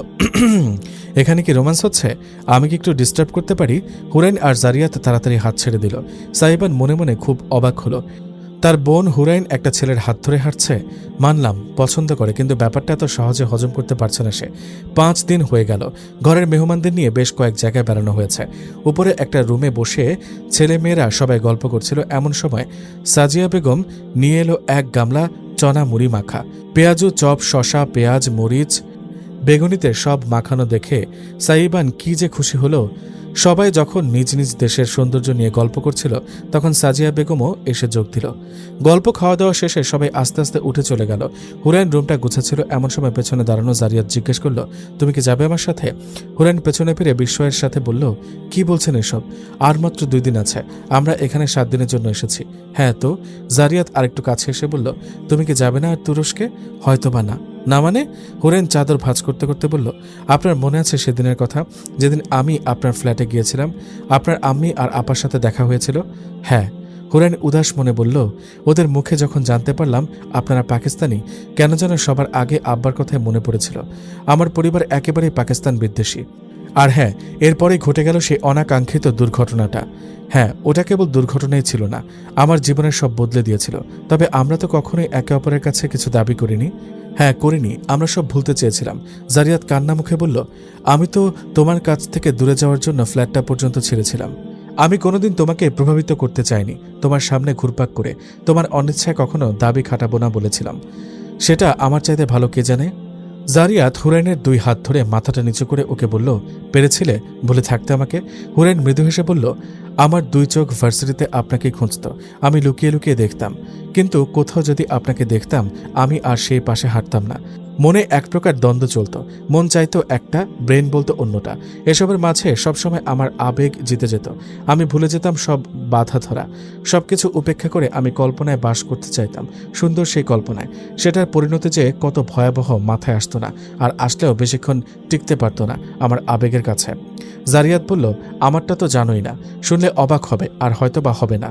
এখানে কি রোম্যান্স হচ্ছে? আমি কি একটু ডিস্টার্ব করতে পারি? হুরাইন আর জারিয়াত তাড়াতাড়ি হাত ছেড়ে দিল। সাইবান মনে মনে খুব অবাক হলো। তার বোন হুরাইন একটা ছেলের হাত ধরে হাঁটছে, মানলাম পছন্দ করে, কিন্তু ব্যাপারটা এত সহজে হজম করতে পারছে না সে। 5 দিন হয়ে গেল, ঘরের মেহমানদের নিয়ে বেশ কয়েক জায়গায় বেড়ানো হয়েছে। উপরে একটা রুমে বসে ছেলেমেয়েরা সবাই গল্প করছিল। এমন সময় সাজিয়া বেগম নিয়ে এলো 1 গামলা চনা মুড়ি মাখা, পেঁয়াজু চপ, শশা, পেঁয়াজ, মরিচ, বেগুনিতে সব মাখানো দেখে সাইবান কি যে খুশি হলো। সবাই যখন নিজ নিজ দেশের সৌন্দর্য নিয়ে গল্প করছিল, তখন সাজিয়া বেগমও এসে যোগ দিল। গল্প খাওয়া দাওয়া শেষে সবাই আস্তে আস্তে উঠে চলে গেল। হুরাইন রুমটা গুছাচ্ছিল, এমন সময় পেছনে দাঁড়ানো জারিয়াত জিজ্ঞেস করল, তুমি কি যাবে আমার সাথে? হুরাইন পেছনে ফিরে বিস্ময়ের সাথে বলল, কি বলছেন এসব? আর মাত্র 2 দিন আছে, আমরা এখানে 7 দিনের জন্য এসেছি। হ্যাঁ তো? জারিয়াত আরেকটু কাছে এসে বলল, তুমি কি যাবে না আর তুরস্কে? হয়তোবা না। না মানে? হুরাইন চাদর ভাঁজ করতে করতে বলল, আপনার মনে আছে সেদিনের কথা, যেদিন আমি আপনার ফ্ল্যাটে গিয়েছিলাম, আপনার আম্মি আর আপার সাথে দেখা হয়েছিল? হ্যাঁ। হুরাইন উদাস মনে বলল, ওদের মুখে যখন জানতে পারলাম আপনারা পাকিস্তানি, কেন যেন সবার আগে আব্বার কথাই মনে পড়েছিল। আমার পরিবার একেবারেই পাকিস্তান বিদ্বেষী। আর হ্যাঁ, এরপরেই ঘটে গেল সেই অনাকাঙ্ক্ষিত দুর্ঘটনাটা। হ্যাঁ, ওটা কেবল দুর্ঘটনাই ছিল না, আমার জীবনের সব বদলে দিয়েছিল। তবে আমরা তো কখনোই একে অপরের কাছে কিছু দাবি করিনি। হ্যাঁ করিনি, আমরা সব ভুলতে চেয়েছিলাম। জারিয়াত কান্না মুখে বলল, আমি তো তোমার কাছ থেকে দূরে যাওয়ার জন্য ফ্ল্যাটটা পর্যন্ত ছেড়েছিলাম। আমি কোনোদিন তোমাকে প্রভাবিত করতে চাইনি, তোমার সামনে ঘুরপাক করে তোমার অনিচ্ছায় কখনো দাবি খাটাবো না বলেছিলাম। সেটা আমার চাইতে ভালো কে জানে। জারিয়াত হুরাইনের 2 হাত ধরে মাথাটা নিচু করে ওকে বলল, পেরেছিলে বলে থাকতে আমাকে? হুরাইন মৃদু হেসে বলল, আমার 2 চোখ ভার্সিটিতে আপনাকেই খুঁজত, আমি লুকিয়ে লুকিয়ে দেখতাম, কিন্তু কোথাও যদি আপনাকে দেখতাম আমি আর সেই পাশে হাঁটতাম না। মনে এক প্রকার দ্বন্দ্ব চলত, মন চাইতো একটা, ব্রেন বলতো অন্যটা। এসবের মাঝে সবসময় আমার আবেগ জিতে যেত, আমি ভুলে যেতাম সব বাধা ধরা। সবকিছু উপেক্ষা করে আমি কল্পনায় বাস করতে চাইতাম, সুন্দর সেই কল্পনায়। সেটার পরিণতি যে কত ভয়াবহ মাথায় আসতো না, আর আসলেও বেশিক্ষণ টিকতে পারতো না আমার আবেগের কাছে। জারিয়াত বলল, আমারটা তো জানোই না, শুনলে অবাক হবে, আর হয়তো বা হবে না।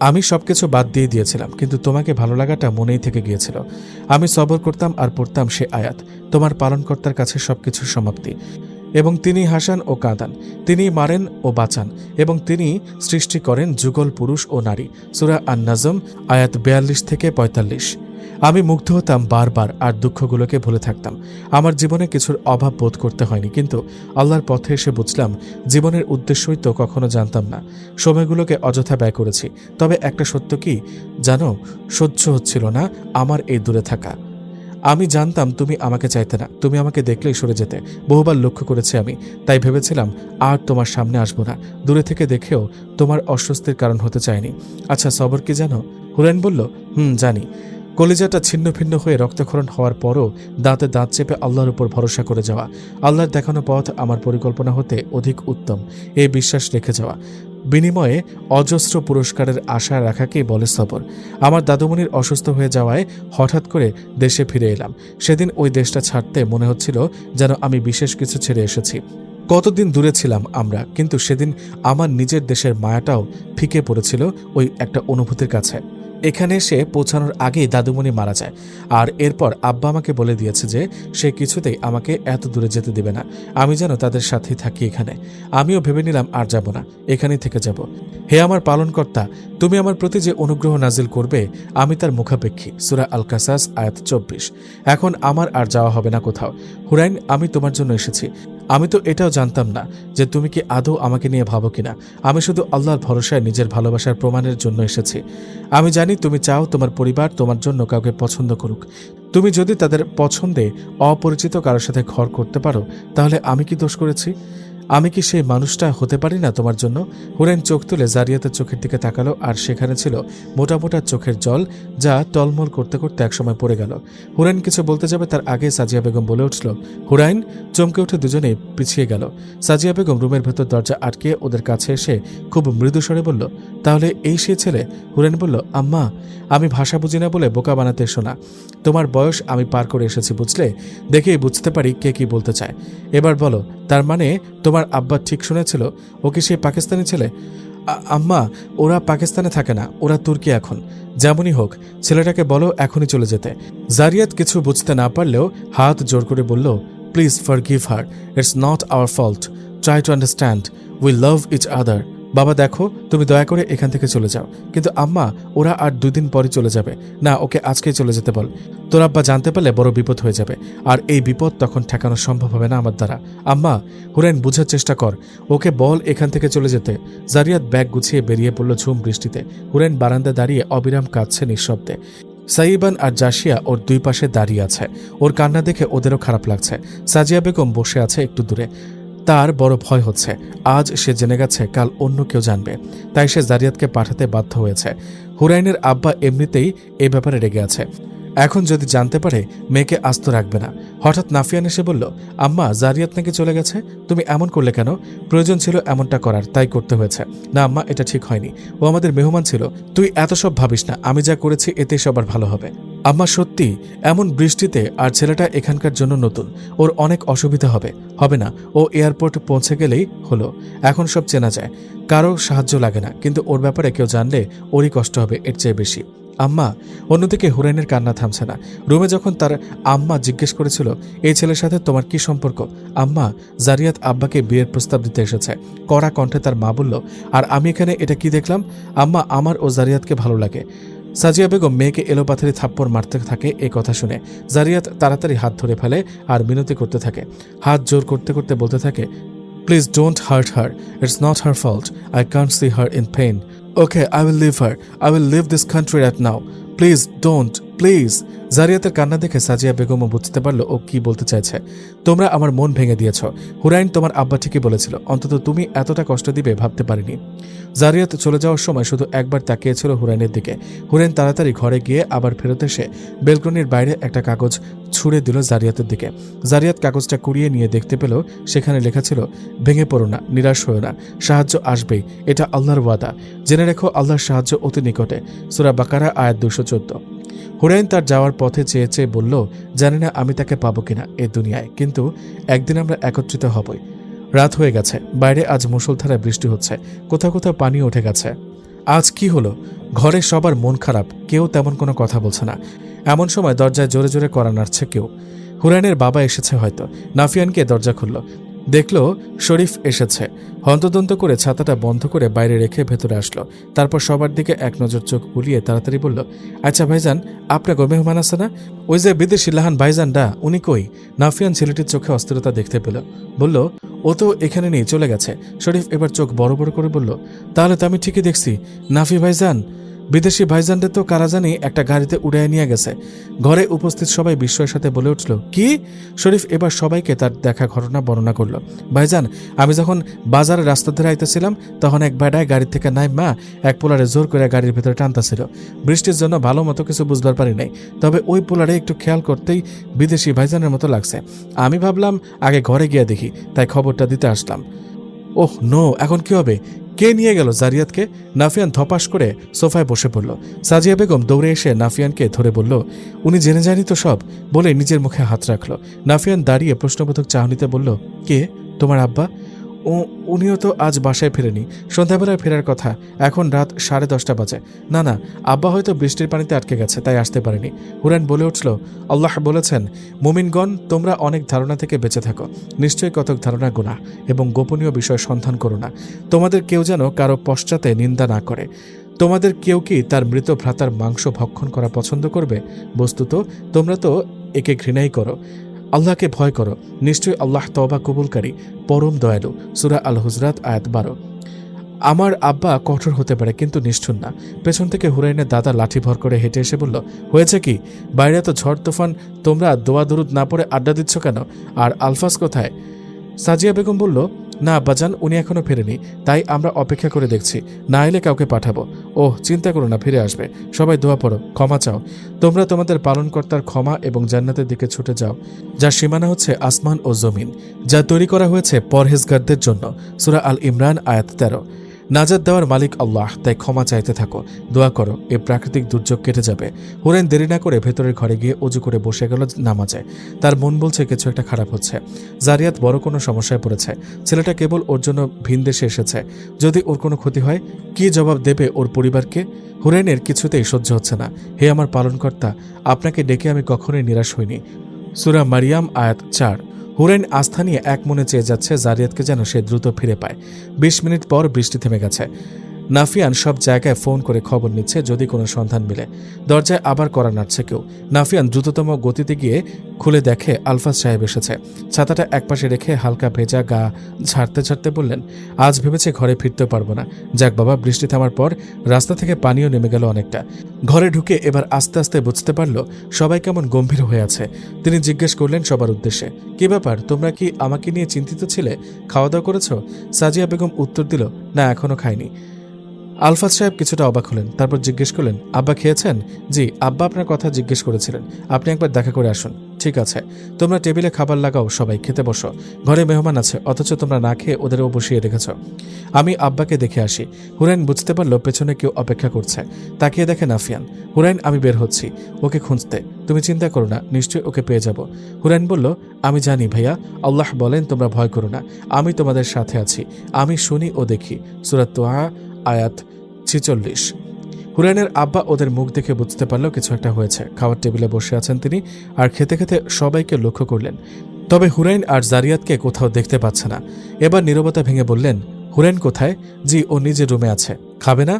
আমি সবকিছু বাদ দিয়ে দিয়েছিলাম, কিন্তু তোমাকে ভালো লাগাটা মনেই থেকে গিয়েছিল। আমি সবর করতাম আর পড়তাম সে আয়াত, তোমার পালনকর্তার কাছে সবকিছুর সমাপ্তি, এবং তিনি হাসান ও কাঁদান, তিনি মারেন ও বাঁচান, এবং তিনি সৃষ্টি করেন যুগল পুরুষ ও নারী। সূরা আন-নাজম আয়াত 42 থেকে 45। আমি মুগ্ধ হতাম বারবার, আর দুঃখগুলোকে ভুলে থাকতাম। আমার জীবনে কিছুর অভাব বোধ করতে হয়নি, কিন্তু আল্লাহর পথে এসে বুঝলাম জীবনের উদ্দেশ্যই তো কখনো জানতাম না। সময়গুলোকে অযথা ব্যয় করেছি। তবে একটা সত্য কি জানো, সহ্য হচ্ছিল না আমার এই দূরে থাকা। আমি জানতাম তুমি আমাকে চাইতে না, তুমি আমাকে দেখলেই সরে যেতে। বহুবার লক্ষ্য করেছি আমি, তাই ভেবেছিলাম আর তোমার সামনে আসবো না। দূরে থেকে দেখেও তোমার অস্বস্তির কারণ হতে চাইনি। আচ্ছা সবর কি জানো? হুরাইন বলল, জানি। কলিজাটা ছিন্ন ভিন্ন হয়ে রক্তক্ষরণ হওয়ার পরও দাঁতে দাঁত চেপে আল্লাহর উপর ভরসা করে যাওয়া, আল্লাহর দেখানো পথ আমার পরিকল্পনা হতে অধিক উত্তম, এই বিশ্বাস রেখে যাওয়া, বিনিময়ে অজস্র পুরস্কারের আশা রাখাকেই বলে সবর। আমার দাদুমণির অসুস্থ হয়ে যাওয়ায় হঠাৎ করে দেশে ফিরে এলাম। সেদিন ওই দেশটা ছাড়তে মনে হচ্ছিল যেন আমি বিশেষ কিছু ছেড়ে এসেছি। কতদিন দূরে ছিলাম আমরা, কিন্তু সেদিন আমার নিজের দেশের মায়াটাও ফিকে পড়েছিল ওই একটা অনুভূতির কাছে। এখানে এসে পৌঁছানোর আগেই দাদুমণি মারা যায়, আর এরপর আব্বা আমাকে বলে দিয়েছে যে সে কিছুতেই আমাকে এত দূরে যেতে দেবে না। আমি যেন তাদের সাথেই থাকি এখানে। আমিও ভেবে নিলাম আর যাব না, এখানেই থেকে যাব। হে আমার পালনকর্তা, তুমি আমার প্রতি যে অনুগ্রহ নাজিল করবে আমি তার মুখাপেক্ষী। সূরা আল কাসাস আয়াত 24। এখন আমার আর যাওয়া হবে না কোথাও। হুরাইন, আমি তোমার জন্য এসেছি। আমি তো এটাও জানতাম না যে তুমি কি আদৌ আমাকে নিয়ে ভাবো কিনা। আমি শুধু আল্লাহর ভরসায় নিজের ভালোবাসার প্রমাণের জন্য এসেছি। আমি জানি তুমি চাও তোমার পরিবার তোমার জন্য কাউকে পছন্দ করুক। তুমি যদি তাদের পছন্দে অপরিচিত কারোর সাথে ঘর করতে পারো, তাহলে আমি কি দোষ করেছি? আমি কি সেই মানুষটা হতে পারি না তোমার জন্য? হুরাইন চোখ তুলে জারিয়াতের চোখের দিকে তাকালো, আর সেখানে ছিল মোটা মোটা চোখের জল, যা টলমল করতে করতে একসময় পড়ে গেল। হুরাইন কিছু বলতে যাবে তার আগে সাজিয়া বেগম বলে উঠল, হুরাইন। চমকে উঠে দুজনেই পিছিয়ে গেল। সাজিয়া বেগম রুমের ভেতর দরজা আটকে ওদের কাছে এসে খুব মৃদু স্বরে বলল, তাহলে এই সে ছেলে? হুরাইন বলল, আম্মা, আমি ভাষা বুঝি না বলে বোকা বানাতে এসো না। তোমার বয়স আমি পার করে এসেছি, বুঝলে? দেখেই বুঝতে পারি কে কি বলতে চায়। এবার বলো, তার মানে তোমার আব্বা ঠিক শুনেছিল? ও কি সেই পাকিস্তানি ছেলে? আম্মা, ওরা পাকিস্তানে থাকে না, ওরা তুর্কি এখন। যেমনই হোক, ছেলেটাকে বলো এখনই চলে যেতে। জারিয়াত কিছু বুঝতে না পারলেও হাত জোর করে বলল, please forgive her, it's not our fault, try to understand, we love each other. বাবা দেখো, তুমি দয়া করে এখান থেকে চলে যাও। কিন্তু আম্মা, ওরা আর 2 দিন পরই চলে যাবে। না, ওকে আজকেই চলে যেতে বল। তোর আব্বা জানতে পারলে বড় বিপদ হয়ে যাবে, আর এই বিপদ তখন ঠেকানো সম্ভব হবে না আমার দ্বারা। আম্মা, হুরাইন বুঝার চেষ্টা কর, ওকে বল এখান থেকে চলে যেতে। জারিয়াত ব্যাগ গুছিয়ে বেরিয়ে পড়ল ঝুম বৃষ্টিতে। হুরাইন বারান্দায় দাঁড়িয়ে অবিরাম কাঁদছে নিঃশব্দে। সাইবান আর জাসিয়া ওর 2 পাশে দাঁড়িয়ে আছে। ওর কান্না দেখে ওদেরও খারাপ লাগছে। সাজিয়া বেগম বসে আছে একটু দূরে। তার বড় ভয় হচ্ছে, আজ সে জেনে গেছে কাল অন্য কেউ জানবে, তাই সে জারিয়াতকে পাঠাতে বাধ্য হয়েছে। হুরাইনের আব্বা এমনিতেই এ ব্যাপারে রেগে আছে। এখন যদি জানতে পারে মেয়েকে আস্ত রাখবে না। হঠাৎ নাফিয়ান এসে বলল, আম্মা, জারিয়াত নাকি চলে গেছে। তুমি এমন করলে কেন? প্রয়োজন ছিল এমনটা করার, তাই করতে হয়েছে। না আম্মা, এটা ঠিক হয়নি। ও আমাদের মেহমান ছিল। তুই এত সব ভাবিস না, আমি যা করেছি এতে সবার ভালো হবে। আম্মা, সত্যি এমন বৃষ্টিতে, আর ছেলেটা এখানকার জন্য নতুন, ওর অনেক অসুবিধা হবে। হবে না, ও এয়ারপোর্টে পৌঁছে গেলেই হলো। এখন সব চেনা যায়, কারো সাহায্য লাগে না, কিন্তু ওর ব্যাপারে কেউ জানলে ওরই কষ্ট হবে এর চেয়ে বেশি। আম্মা, অন্যদিকে হুরাইনের কান্না থামছে না। রুমে যখন তার আম্মা জিজ্ঞেস করেছিল, এই ছেলের সাথে তোমার কি সম্পর্ক? আম্মা, জারিয়াত আব্বাকে বিয়ের প্রস্তাব দিতে এসেছে। কড়া কণ্ঠে তার মা বলল, আর আমি এখানে এটা কি দেখলাম? আম্মা, আমার ও জারিয়াতকে ভালো লাগে। সাজিয়া বেগম মেয়েকে এলোপাথারি থাপ্পড় মারতে থাকে। এ কথা শুনে জারিয়াত তাড়াতাড়ি হাত ধরে ফেলে আর মিনতি করতে থাকে। হাত জোর করতে করতে বলতে থাকে, please don't heart her, it's not her fault, I can't see her in pain. Okay, I will leave her. I will leave this country right now. Please don't, please. জারিয়াতের কান্না দেখে সাজিয়া বেগমও বুঝতে পারলো ও কি বলতে চাইছে। তোমরা আমার মন ভেঙে দিয়েছ। হুরাইন তোমার আব্বা ঠিকই বলেছিল, অন্তত তুমি এতটা কষ্ট দিবে ভাবতে পারিনি। জারিয়াত চলে যাওয়ার সময় শুধু একবার তাকিয়েছিল হুরাইনের দিকে। হুরাইন তাড়াতাড়ি ঘরে গিয়ে আবার ফেরত এসে বেলকনির বাইরে একটা কাগজ ছুঁড়ে দিল জারিয়াতের দিকে। জারিয়াত কাগজটা কুড়িয়ে নিয়ে দেখতে পেল সেখানে লেখা ছিল, ভেঙে পড়ো না, নিরাশ হও না, সাহায্য আসবেই, এটা আল্লাহর ওয়াদা। জেনে রেখো আল্লাহর সাহায্য অতি নিকটে। সূরা বাকারা আয়াত 214। হুরাইন তার যাওয়ার পথে চেয়ে চেয়ে বলল, জানি না আমি তাকে পাবো কিনা এ দুনিয়ায়, কিন্তু একদিন আমরা একত্রিত হবই। রাত হয়ে গেছে, বাইরে আজ মুষলধারায় বৃষ্টি হচ্ছে, কোথাও কোথাও পানি উঠে গেছে। আজ কি হলো? ঘরে সবার মন খারাপ, কেউ তেমন কোনো কথা বলছে না। এমন সময় দরজায় জোরে জোরে কড়া নাড়ছে কেউ। হুরাইনের বাবা এসেছে হয়তো। নাফিয়ানকে দরজা খুলল, দেখল শরীফ এসেছে। হন্তদন্ত করে ছাতাটা বন্ধ করে বাইরে রেখে ভেতরে আসলো। তারপর সবার দিকে এক নজর চোখ বুলিয়ে তাড়াতাড়ি বলল, আচ্ছা ভাইজান, আপনার গো মেহমান আছে না? ওই যে বিদেশি লাহান ভাইজানডা, উনি কই? নাফিয়ান ছেলেটির চোখে অস্থিরতা দেখতে পেল। বলল, ও তো এখানে নেই, চলে গেছে। শরীফ এবার চোখ বড় বড় করে বলল, তাহলে তো আমি ঠিকই দেখছি। নাফি ভাইজান, বিদেশি ভাইজানদের তো কারা জানি একটা গাড়িতে উড়াইয়া নিয়ে গেছে। ঘরে উপস্থিত সবাই বিস্ময়ের সাথে বলে উঠল, কি? শরীফ এবার সবাইকে তার দেখা ঘটনা বর্ণনা করল। ভাইজান, আমি যখন বাজারের রাস্তা ধরে আইতেছিলাম, তখন এক বেড়ায় গাড়ি থেকে নাইমা এক পোলারে জোর করে গাড়ির ভেতরে টানতেছিল। বৃষ্টির জন্য ভালো মতো কিছু বুঝবার পারি নাই, তবে ওই পোলারে একটু খেয়াল করতেই বিদেশি ভাইজানের মতো লাগছে। আমি ভাবলাম আগে ঘরে গিয়ে দেখি, তাই খবরটা দিতে আসলাম। ওহ নো, এখন কি হবে? কে নিয়ে গেল জারিয়াতকে? নাফিয়ান ধপাস করে সোফায় বসে পড়ল। সাজিয়া বেগম দৌড়ে এসে নাফিয়ানকে ধরে বলল, উনি জেনে যায়নি তো সব? বলে নিজের মুখে হাত রাখল। নাফিয়ান দাঁড়িয়ে প্রশ্নবোধক চাহনিতে বলল, কে? তোমার আব্বা? উনিও তো আজ বাসায় ফেরেনি। সন্ধ্যাবেলায় ফেরার কথা, এখন রাত 10:30 বাজে। না না, আব্বা হয়তো বৃষ্টির পানিতে আটকে গেছে, তাই আসতে পারেনি। হুরাইন বলে উঠল, আল্লাহ বলেছেন, মুমিনগণ, তোমরা অনেক ধারণা থেকে বেঁচে থাকো। নিশ্চয়ই কতক ধারণা গুনাহ, এবং গোপনীয় বিষয় সন্ধান করো না। তোমাদের কেউ যেন কারো পশ্চাতে নিন্দা না করে। তোমাদের কেউ কি তার মৃত ভ্রাতার মাংস ভক্ষণ করা পছন্দ করবে? বস্তুত তোমরা তো একে ঘৃণাই করো। আল্লাহকে ভয় করো, নিশ্চয়ই আল্লাহ তওবা কবুলকারী, পরম দয়ালু। সূরা আল হুজরাত আয়াত 12। আমার আব্বা কঠোর হতে পারে, কিন্তু নিষ্ঠুর না। পেছন থেকে হুরাইনের দাদা লাঠি ভর করে হেঁটে এসে বলল, হয়েছে কি? বাইরে তো ঝড় তুফান, তোমরা দোয়া দরুদ না পড়ে আড্ডা দিচ্ছ কেন? আর আলফাজ কোথায়? সাজিয়া বেগম বলল, না আব্বাজান, উনি এখনো ফেরেনি, তাই আমরা অপেক্ষা করে দেখছি। না এলে কাউকে পাঠাবো। ওহ, চিন্তা করো না, ফিরে আসবে। সবাই দোয়া পড়ো, ক্ষমা চাও। তোমরা তোমাদের পালনকর্তার ক্ষমা এবং জান্নাতের দিকে ছুটে যাও, যার সীমানা হচ্ছে আসমান ও জমিন, যা তৈরি করা হয়েছে পরহেজগারদের জন্য। সূরা আল ইমরান আয়াত 13। নাজাত দেওয়ার মালিক আল্লাহ, তাই ক্ষমা চাইতে থাকো, দোয়া করো, এই প্রাকৃতিক দুর্যোগ কেটে যাবে। হুরাইন দেরি না করে ভেতরের ঘরে গিয়ে অজু করে বসে গেল নামাজে। তার মন বলছে কিছু একটা খারাপ হচ্ছে। জারিয়াত বড় কোনো সমস্যায় পড়েছে। ছেলেটা কেবল ওর জন্য ভিনদেশে এসেছে। যদি ওর কোনো ক্ষতি হয়, কি জবাব দেবে ওর পরিবারকে? হুরাইনের কিছুতেই সহ্য হচ্ছে না। হে আমার পালনকর্তা, আপনাকে ডেকে আমি কখনোই নিরাশ হইনি। সূরা মারিয়াম আয়াত 4। হুরাইন আস্থা নিয়ে এক মনে চেয়ে যাচ্ছে জারিয়াতকে যেন সে দ্রুত ফিরে পায়। ২০ মিনিট পর বৃষ্টি থেমে গেছে। নাফিয়ান সব জায়গায় ফোন করে খবর নিচ্ছে যদি কোনো সন্ধান মিলে। দরজায় আবার কড়া নাড়ছে কেউ। নাফিয়ান দ্রুততম গতিতে গিয়ে খুলে দেখে আলফাজ সাহেব এসেছে। ছাতাটা একপাশে রেখে হালকা ভেজা গা ঝাড়তে ঝাড়তে বললেন, আজ ভেবেছে ঘরে ফিরতে পারবো না। যাক বাবা, বৃষ্টি থামার পর রাস্তা থেকে পানিও নেমে গেল অনেকটা। ঘরে ঢুকে এবার আস্তে আস্তে বুঝতে পারল সবাই কেমন গম্ভীর হয়ে আছে। তিনি জিজ্ঞেস করলেন সবার উদ্দেশ্যে, কি ব্যাপার, তোমরা কি আমাকে নিয়ে চিন্তিত ছিলে? খাওয়া দাওয়া করেছ? সাজিয়া বেগম উত্তর দিল, না, এখনো খাইনি। আলফাজ সাহেব কিছুটা অবাক হলেন, তারপর জিজ্ঞেস করলেন, আব্বা খেয়েছেন? জি, আব্বা আপনার কথা জিজ্ঞেস করেছিলেন, আপনি একবার দেখা করে আসুন। ঠিক আছে, তোমরা টেবিলে খাবার লাগাও, সবাই খেতে বসো। ঘরে মেহমান আছে, অথচ তোমরা না খেয়ে ওদেরও বসিয়ে রেখেছ। আমি আব্বাকে দেখে আসি। হুরাইন বুঝতে পারল পেছনে কেউ অপেক্ষা করছে। তাকিয়ে দেখে নাফিয়ান। হুরাইন, আমি বের হচ্ছি ওকে খুঁজতে, তুমি চিন্তা করো না, নিশ্চয়ই ওকে পেয়ে যাব। হুরাইন বলল, আমি জানি ভাইয়া, আল্লাহ বলেন তোমরা ভয় করো না, আমি তোমাদের সাথে আছি, আমি শুনি ও দেখি। সূরা তোহা আয়াত 46। হুরাইনের আব্বা ওদের মুখ দেখে বুঝতে পারল কিছু একটা হয়েছে। খাওয়ার টেবিলে বসে আছেন তিনি, আর খেতে খেতে সবাইকে লক্ষ্য করলেন। তবে হুরাইন আর জারিয়াতকে কোথাও দেখতে পাচ্ছে না। এবার নীরবতা ভেঙে বললেন, হুরাইন কোথায়? জি, ও নিজের রুমে আছে। খাবে না?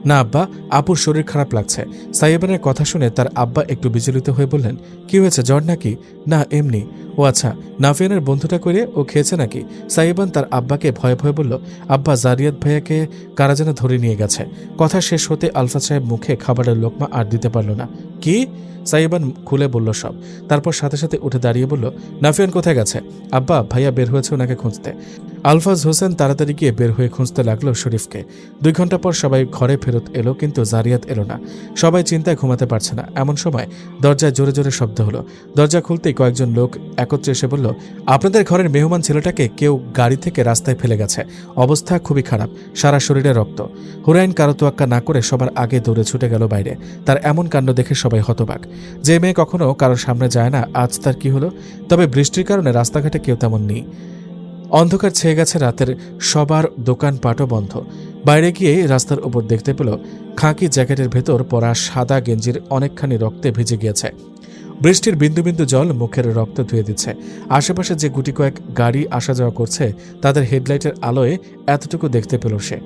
না আব্বা, আপুর শরীর খারাপ লাগছে। সাইয়েবানের কথা শুনে তার আব্বা একটু বিচলিত হয়ে বললেন, কি হয়েছে, জ্বর নাকি? না, এমনি। ও আচ্ছা, নাফিয়ানের বন্ধুটা করে ও খেয়েছে নাকি? সাইয়েবান তার আব্বাকে ভয়ে ভয়ে বলল, আব্বা, জারিয়াত ভাইয়াকে কারা যেন ধরে নিয়ে গেছে। কথা শেষ হতে আলফাজ সাহেব মুখে খাবারের লোকমা আর দিতে পারল না। কি? সাইয়েবান খুলে বলল সব। তারপর সাথে সাথে উঠে দাঁড়িয়ে বলল, নাফিয়ান কোথায় গেছে? আব্বা, ভাইয়া বের হয়েছে ওনাকে খুঁজতে। আলফাজ হোসেন তাড়াতাড়ি গিয়ে বের হয়ে খুঁজতে লাগলো শরীফকে। ২ ঘন্টা পর সবাই ঘরে ফেরত এলো, কিন্তু জারিয়াত এলো না। সবাই চিন্তায় ঘুমাতে পারছে না। এমন সময় দরজায় জোরে জোরে শব্দ হলো। দরজা খুলতেই কয়েকজন লোক একত্রে এসে বলল, আপনাদের ঘরের মেহমান ছেলেটাকে কেউ গাড়ি থেকে রাস্তায় ফেলে গেছে, অবস্থা খুবই খারাপ, সারা শরীরে রক্ত। হুরাইন কারো তোয়াক্কা না করে সবার আগে দৌড়ে ছুটে গেল বাইরে। তার এমন কাণ্ড দেখে সবাই হতবাক। যে মেয়ে কখনো কারোর সামনে যায় না, আজ তার কি হলো? তবে বৃষ্টির কারণে রাস্তাঘাটে কেউ তেমন নেই। অন্ধকার ছেয়ে গেছে রাতের, সবার দোকানপাটও বন্ধ। বাইরে গিয়ে রাস্তার উপর দেখতে পেল খাকি জ্যাকেটের ভেতর পরা সাদা গেঞ্জির অনেকখানি রক্তে ভিজে গিয়েছে। বৃষ্টির বিন্দু বিন্দু জল মুখের রক্ত ধুয়ে দিচ্ছে। আশেপাশে যে গুটি কয়েক গাড়ি আসা যাওয়া করছে তাদের হেডলাইটের আলোয় এতটুকু দেখতে পেল সে।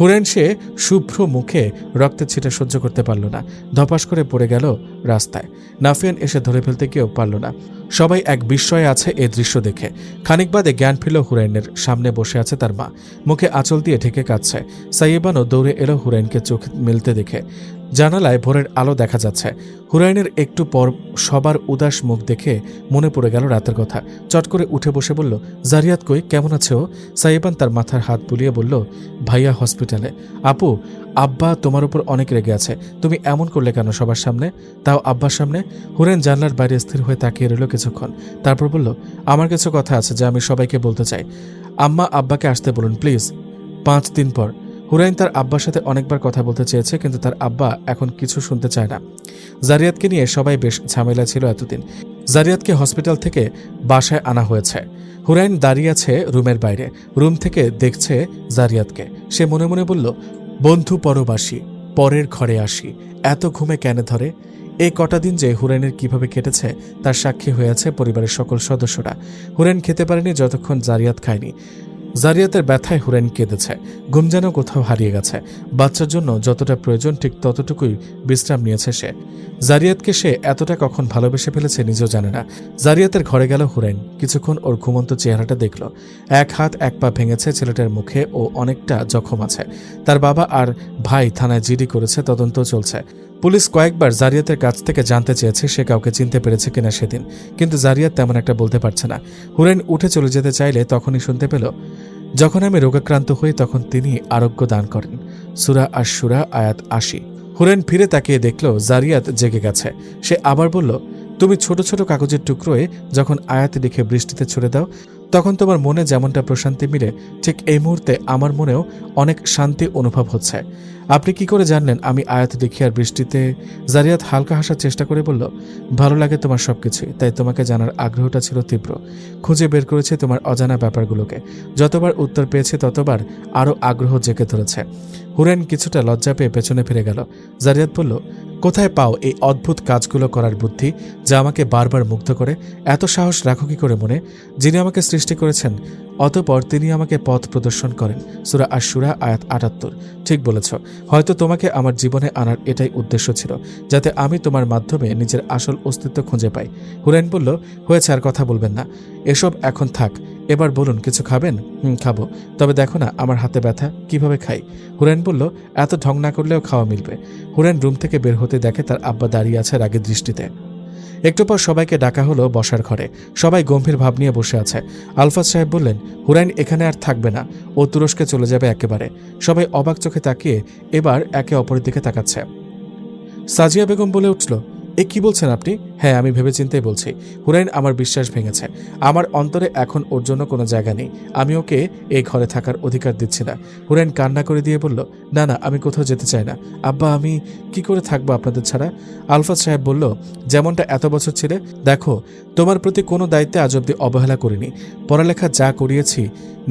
হুরাইন সে শুভ্র মুখে রক্তের ছিটা সহ্য করতে পারল না, ধপাস করে পড়ে গেল রাস্তায়। নাফিয়ান এসে ধরে ফেলতে গিয়েও পারল না। সবাই এক বিস্ময়ে আছে এ দৃশ্য দেখে। খানিক বাদে জ্ঞান ফিরল হুরাইনের। সামনে বসে আছে তার মা, মুখে আঁচল দিয়ে ঢেকে কাঁদছে। সাইয়েবানও দৌড়ে এলো হুরাইনকে চোখ মেলতে দেখে। জানালায় ভোরের আলো দেখা যাচ্ছে। হুরাইনের একটু পর সবার উদাস মুখ দেখে মনে পড়ে গেল রাতের কথা। চট করে উঠে বসে বলল, জারিয়াত কই, কেমন আছে ও? সাইয়েবান তার মাথার হাত বুলিয়ে বলল, ভাইয়া হসপিটালে। আপু, আব্বা তোমার উপর অনেক রেগে আছে, তুমি এমন করলে কেন সবার সামনে, তাও আব্বার সামনে? হুরাইন জানলার বাইরে স্থির হয়ে তাকিয়ে রইল কিছুক্ষণ, তারপর বলল, আমার কিছু কথা আছে যা আমি সবাইকে বলতে চাই। আম্মা আব্বাকে আসতে বলুন প্লিজ। 5 দিন পর। হুরাইন তার আব্বার সাথে অনেকবার কথা বলতে চেয়েছে, কিন্তু তার আব্বা এখন কিছু শুনতে চায় না। জারিয়াতকে নিয়ে সবাই বেশ ঝামেলা ছিল এতদিন। জারিয়াতকে হসপিটাল থেকে বাসায় আনা হয়েছে। হুরাইন দাঁড়িয়ে আছে রুমের বাইরে, রুম থেকে দেখছে জারিয়াতকে। সে মনে মনে বলল, বন্ধু পরবাসী, পরের ঘরে আসি, এত ঘুমে কেন ধরে? এই কটা দিন যে হুরাইনের কিভাবে কেটেছে তার সাক্ষী হয়ে আছে পরিবারের সকল সদস্যরা। হুরাইন খেতে পারেনি যতক্ষণ জারিয়াত খায়নি। জারিয়াতের ব্যথায় হুরাইন কেঁদেছে। ঘুম যেন কোথাও হারিয়ে গেছে। বাচ্চার জন্য যতটা প্রয়োজন ঠিক ততটুকুই বিশ্রাম নিয়েছে সে। জারিয়াতকে সে এতটা কখন ভালোবেসে ফেলেছে নিজেও জানে না। জারিয়াতের ঘরে গেল হুরাইন। কিছুক্ষণ ওর ঘুমন্ত চেহারাটা দেখল। এক হাত এক পা ভেঙেছে ছেলেটার মুখে ও অনেকটা জখম আছে। তার বাবা আর ভাই থানায় জিডি করেছে, তদন্ত চলছে। পুলিশ কয়েকবার জারিয়াতের কাছ থেকে জানতে চেয়েছে সে কাউকে চিনতে পেরেছে কিনা সেদিন, কিন্তু জারিয়াত তেমন একটা বলতে পারছে না। হুরাইন উঠে চলে যেতে চাইলে তখনই শুনতে পেল, যখন আমি রোগাক্রান্ত হই তখন তিনি আরোগ্য দান করেন। সূরা আশ-শুরা আয়াত ৮০। হুরাইন ফিরে তাকিয়ে দেখল জারিয়াত জেগে গেছে। সে আবার বলল, তুমি ছোট ছোট কাগজের টুকরোয় যখন আয়াত লিখে বৃষ্টিতে ছুড়ে দাও তখন তোমার মনে যেমনটা প্রশান্তি মিলে, ঠিক এই মুহূর্তে আমার মনেও অনেক শান্তি অনুভব হচ্ছে। আপনি কি করে জানলেন আমি আয়াত লিখি আর বৃষ্টিতে? জারিয়াত হালকা হাসার চেষ্টা করে বলল, ভালো লাগে তোমার সবকিছুই, তাই তোমাকে জানার আগ্রহটা ছিল তীব্র। খুঁজে বের করেছে তোমার অজানা ব্যাপারগুলোকে। যতবার উত্তর পেয়েছে ততবার আরও আগ্রহ জেগে ধরেছে। হুরাইন কিছুটা লজ্জা পেয়ে পেছনে ফিরে গেল। জারিয়াত বলল, কোথায় পাও এই অদ্ভুত কাজগুলো করার বুদ্ধি যা আমাকে বারবার মুগ্ধ করে? এত সাহস রাখো কি করে মনে? যিনি আমাকে সৃষ্টি করেছেন অতঃপর তিনি আমাকে পথ প্রদর্শন করেন। সূরা আশ-শুরা আয়াত ৭৮। ঠিক বলেছ, হয়তো তোমাকে আমার জীবনে আনার এটাই উদ্দেশ্য ছিল, যাতে আমি তোমার মাধ্যমে নিজের আসল অস্তিত্ব খুঁজে পাই। হুরাইন বলল, হয়েছে, আর কথা বলবেন না, এসব এখন থাক। এবার বলুন, কিছু খাবেন? খাবো, তবে দেখো না আমার হাতে ব্যথা, কিভাবে খাই? হুরাইন বলল, এত ঢং না করলেও খাওয়া মিলবে। হুরাইন রুম থেকে বের হতে দেখে তার আব্বা দাঁড়িয়ে আছে রাগের দৃষ্টিতে। একটু পর সবাইকে ডাকা হলো বসার ঘরে। সবাই গম্ভীর ভাব নিয়ে বসে আছে। আলফাজ সাহেব বললেন, হুরাইন এখানে আর থাকবে না, ও তুরস্কে চলে যাবে একেবারে। সবাই অবাক চোখে তাকিয়ে এবার একে অপরের দিকে তাকাচ্ছে। সাজিয়া বেগম বলে উঠল, এ কি বলছেন আপনি? হ্যাঁ, আমি ভেবেচিন্তেই বলছি। হুরাইন আমার বিশ্বাস ভেঙেছে। আমার অন্তরে এখন ওর জন্য কোনো জায়গা নেই। আমি ওকে এই ঘরে থাকার অধিকার দিচ্ছি না। হুরাইন কান্না করে দিয়ে বলল, না না, আমি কোথাও যেতে চাই না। আব্বা, আমি কি করে থাকবো আপনাদের ছাড়া? আলফাজ সাহেব বলল, যেমনটা এত বছর ছিলে, দেখো তোমার প্রতি কোনো দায়িত্বে আজ অব্দি অবহেলা করিনি। পড়ালেখা যা করিয়েছি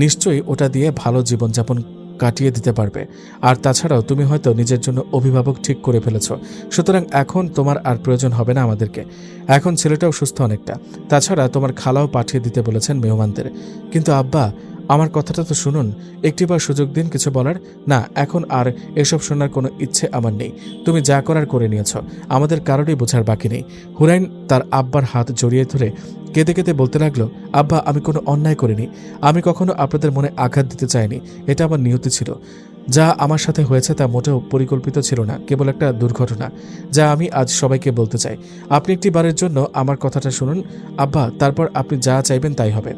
নিশ্চয়ই ওটা দিয়ে ভালো জীবনযাপন কাটিয়ে দিতে পারবে। আর তাছাড়াও তুমি হয়তো নিজের জন্য অভিভাবক ঠিক করে ফেলেছ, সুতরাং এখন তোমার আর প্রয়োজন হবে না আমাদেরকে। এখন ছেলেটাও সুস্থ অনেকটা। তাছাড়া তোমার খালাও পাঠিয়ে দিতে বলেছেন মেহমানদের। কিন্তু আব্বা, আমার কথাটা তো শুনুন, একটিবার সুযোগ দিন কিছু বলার। না, এখন আর এসব শোনার কোনো ইচ্ছে আমার নেই। তুমি যা করার করে নিয়েছ, আমাদের কারোরই বোঝার বাকি নেই। হুরাইন তার আব্বার হাত জড়িয়ে ধরে কেঁদে কেঁদে বলতে লাগলো, আব্বা, আমি কোনো অন্যায় করিনি। আমি কখনো আপনাদের মনে আঘাত দিতে চাইনি। এটা আমার নিয়তি ছিল। যা আমার সাথে হয়েছে তা মোটেও পরিকল্পিত ছিল না, কেবল একটা দুর্ঘটনা, যা আমি আজ সবাইকে বলতে চাই। আপনি একটি বারের জন্য আমার কথাটা শুনুন আব্বা, তারপর আপনি যা চাইবেন তাই হবে।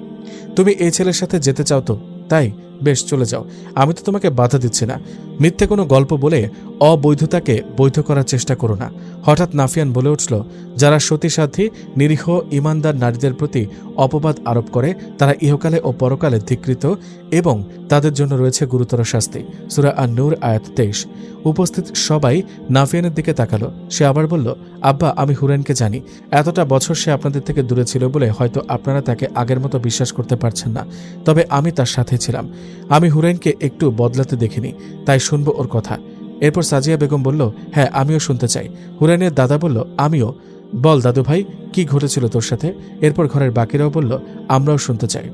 তুমি এই ছেলের সাথে যেতে চাও তো? তাই বেশ, চলে যাও, আমি তো তোমাকে বাধা দিচ্ছি না। মিথ্যে কোনো গল্প বলে অবৈধতাকে বৈধ করার চেষ্টা করো না। হঠাৎ নাফিয়ান বলে উঠল, যারা সতীসাধ্বী নিরীহ ইমানদার নারীদের প্রতি অপবাদ আরোপ করে তারা ইহকালে ও পরকালে ধিক্কৃত এবং তাদের জন্য রয়েছে গুরুতর শাস্তি। সূরা আন-নূর আয়াত 23। উপস্থিত সবাই নাফিয়ানের দিকে তাকালো। সে আবার বলল, আব্বা, আমি হুরাইনকে জানি। এতটা বছর সে আপনাদের থেকে দূরে ছিল বলে হয়তো আপনারা তাকে আগের মতো বিশ্বাস করতে পারছেন না, তবে আমি তার সাথে ছিলাম। আমি হুরাইনকে একটু বদলাতে দেখিনি, তাই শুনবো ওর কথা। এরপর সাজিয়া বেগম বলল, হ্যাঁ, আমিও শুনতে চাই। হুরাইনের দাদা বলল, আমিও। বল দাদু ভাই, কি ঘটেছিল তোর সাথে? এরপর ঘরের বাকিরাও বলল, আমরাও শুনতে চাই।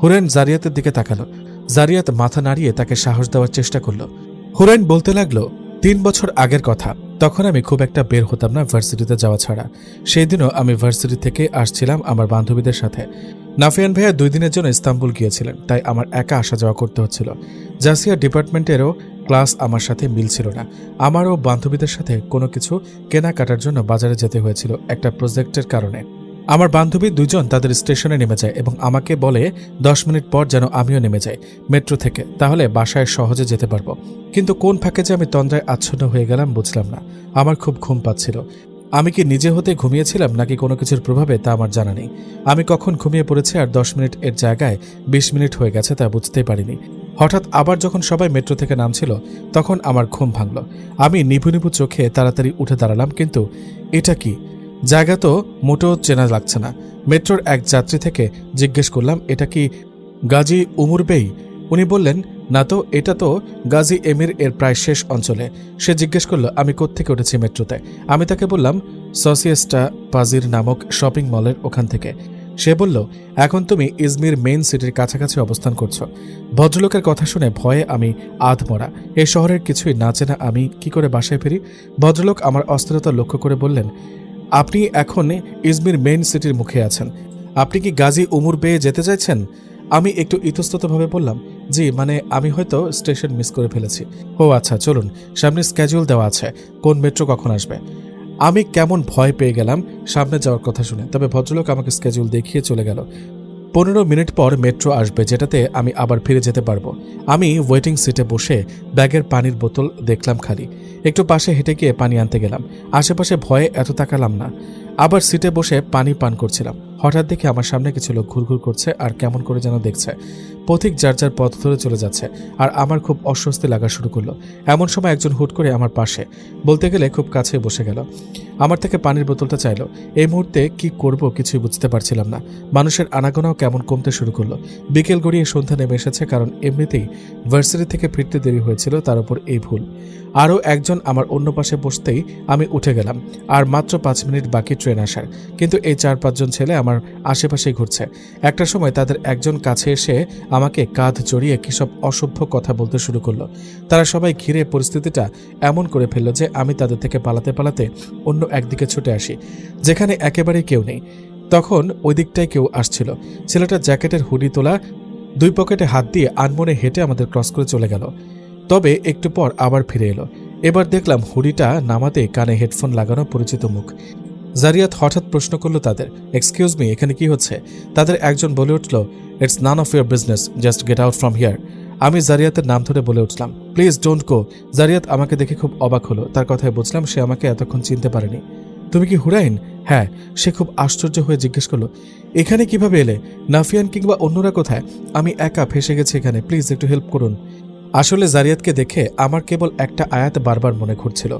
হুরাইন জারিয়াতের দিকে তাকালো। জারিয়াত মাথা নাড়িয়ে তাকে সাহস দেওয়ার চেষ্টা করল। হুরাইন বলতে লাগলো, 3 বছর আগের কথা। তখন আমি খুব একটা বের হতাম না ভার্সিটিতে যাওয়া ছাড়া। সেই দিনও আমি ভার্সিটি থেকে আসছিলাম আমার বান্ধবীদের সাথে। নাফিয়ান ভাইয়া 2 দিনের জন্য ইস্তাম্বুল গিয়েছিলেন, তাই আমার একা আসা যাওয়া করতে হচ্ছিল। জাসিয়া ডিপার্টমেন্টেরও ক্লাস আমার সাথে মিলছিল না। আমারও বান্ধবীদের সাথে কোনো কিছু কেনাকাটার জন্য বাজারে যেতে হয়েছিল একটা প্রজেক্টের কারণে। আমার বান্ধবী 2 জন তাদের স্টেশনে নেমে যায় এবং আমাকে বলে 10 মিনিট পর যেন আমিও নেমে যাই মেট্রো থেকে, তাহলে বাসায় সহজে যেতে পারবো। কিন্তু কোন ফাঁকে যে আমি তন্দ্রায় আচ্ছন্ন হয়ে গেলাম বুঝলাম না। আমার খুব ঘুম পাচ্ছিল। আমি কি নিজে হতে ঘুমিয়েছিলাম নাকি কোনো কিছুর প্রভাবে তা আমার জানা নেই। আমি কখন ঘুমিয়ে পড়েছি আর 10 মিনিট এর জায়গায় 20 মিনিট হয়ে গেছে তা বুঝতেই পারিনি। হঠাৎ আবার যখন সবাই মেট্রো থেকে নামছিল তখন আমার ঘুম ভাঙল। আমি নিভু নিভু চোখে তাড়াতাড়ি উঠে দাঁড়ালাম, কিন্তু এটা কি জায়গা তো মোটেও চেনা লাগছে না। মেট্রোর এক যাত্রী থেকে জিজ্ঞেস করলাম, এটা কি গাজী উমর বেই? উনি বললেন, না তো, এটা তো গাজী এমির এর প্রায় শেষ অঞ্চলে। সে জিজ্ঞেস করলো আমি কোত্থেকে উঠেছি মেট্রোতে। আমি তাকে বললাম সসিয়েস্টা পাজির নামক শপিং মলের ওখান থেকে। সে বলল, এখন তুমি ইজমির মেইন সিটির কাছাকাছি অবস্থান করছো। ভদ্রলোকের কথা শুনে ভয়ে আমি আধমরা। এই শহরের কিছুই না চেনা আমি কি করে বাসায় ফিরি? ভদ্রলোক আমার অস্থিরতা লক্ষ্য করে বললেন, আপনি এখন ইজমির মেইন সিটির মুখে আছেন। আপনি কি গাজী উমর বেয়ে যেতে চাইছেন? আমি একটু ইতস্ততভাবে বললাম, জি, মানে আমি হয়তো স্টেশন মিস করে ফেলেছি। ও আচ্ছা, চলুন, সামনে স্ক্যাজুয়াল দেওয়া আছে, কোন মেট্রো কখন আসবে। আমি কেমন ভয় পেয়ে গেলাম সামনে যাওয়ার কথা শুনে। তবে ভদ্রলোক আমাকে স্ক্যাজুয়াল দেখিয়ে চলে গেল। 15 মিনিট পর মেট্রো আসবে, যেটাতে আমি আবার ফিরে যেতে পারবো। আমি ওয়েটিং সিটে বসে ব্যাগের পানির বোতল দেখলাম খালি। একটু পাশে হেঁটে গিয়ে পানি আনতে গেলাম। আশেপাশে ভয়ে এত তাকালাম না। আবার সিটে বসে পানি পান করছিলাম। হঠাৎ দেখে আমার সামনে কিছু লোক ঘুরঘুর করছে আর কেমন করে যেন দেখছে। পথিক যার যার পথ ধরে চলে যাচ্ছে আর আমার খুব অস্বস্তি লাগা শুরু করলো। এমন সময় একজন হুট করে আমার পাশে, বলতে গেলে খুব কাছে বসে গেল। আমার থেকে পানির বোতলটা চাইলো। এই মুহূর্তে কি করব কিছুই বুঝতে পারছিলাম না। মানুষের আনাগোনাও কেমন কমতে শুরু করলো। বিকেল গড়িয়ে সন্ধ্যা নেমে এসেছে, কারণ এমনিতেই ভার্সিটি থেকে ফিরতে দেরি হয়েছিল, তার উপর এই ভুল। আরও একজন আমার অন্য পাশে বসতেই আমি উঠে গেলাম। আর মাত্র 5 মিনিট বাকি ট্রেন আসার, কিন্তু এই 4-5 জন ছেলে আমার আশেপাশেই ঘুরছে। একটা সময় তাদের একজন কাছে এসে আমাকে কাঁধ জড়িয়ে কিসব অসভ্য কথা বলতে শুরু করলো। তারা সবাই ঘিরে পরিস্থিতিটা এমন করে ফেললো যে আমি তাদের থেকে পালাতে পালাতে অন্য একদিকে ছুটে আসি, যেখানে একেবারেই কেউ নেই। তখন ওই দিকটায় কেউ আসছিল। ছেলেটা জ্যাকেটের হুডি তোলা, 2 পকেটে হাত দিয়ে আনমনে হেঁটে আমাদের ক্রস করে চলে গেল। তবে একটু পর আবার ফিরে এলো। এবার দেখলাম হুডিটা নামাতে কানে হেডফোন লাগানো পরিচিত মুখ। জারিয়াত হঠাৎ প্রশ্ন করলো তাদের, এক্সকিউজ মি, এখানে কি হচ্ছে? তাদের একজন বলে উঠল, it's none of your business, just get out from here. আমি জারিয়াতের নাম ধরে বলে উঠলাম, প্লিজ ডোন্ট গো। জারিয়াত আমাকে দেখে খুব অবাক হলো। তার কথায় বুঝলাম সে আমাকে এতক্ষণ চিনতে পারেনি। তুমি কি হুরাইন? হ্যাঁ। সে খুব আশ্চর্য হয়ে জিজ্ঞেস করলো, এখানে কিভাবে এলে? নাফিয়ান কিংবা অন্যরা কোথায়? আমি একা ফেসে গেছি এখানে, প্লিজ একটু হেল্প করুন। আসলে জারিয়াতকে দেখে আমার কেবল একটা আয়াত বারবার মনে ঘুরছিল,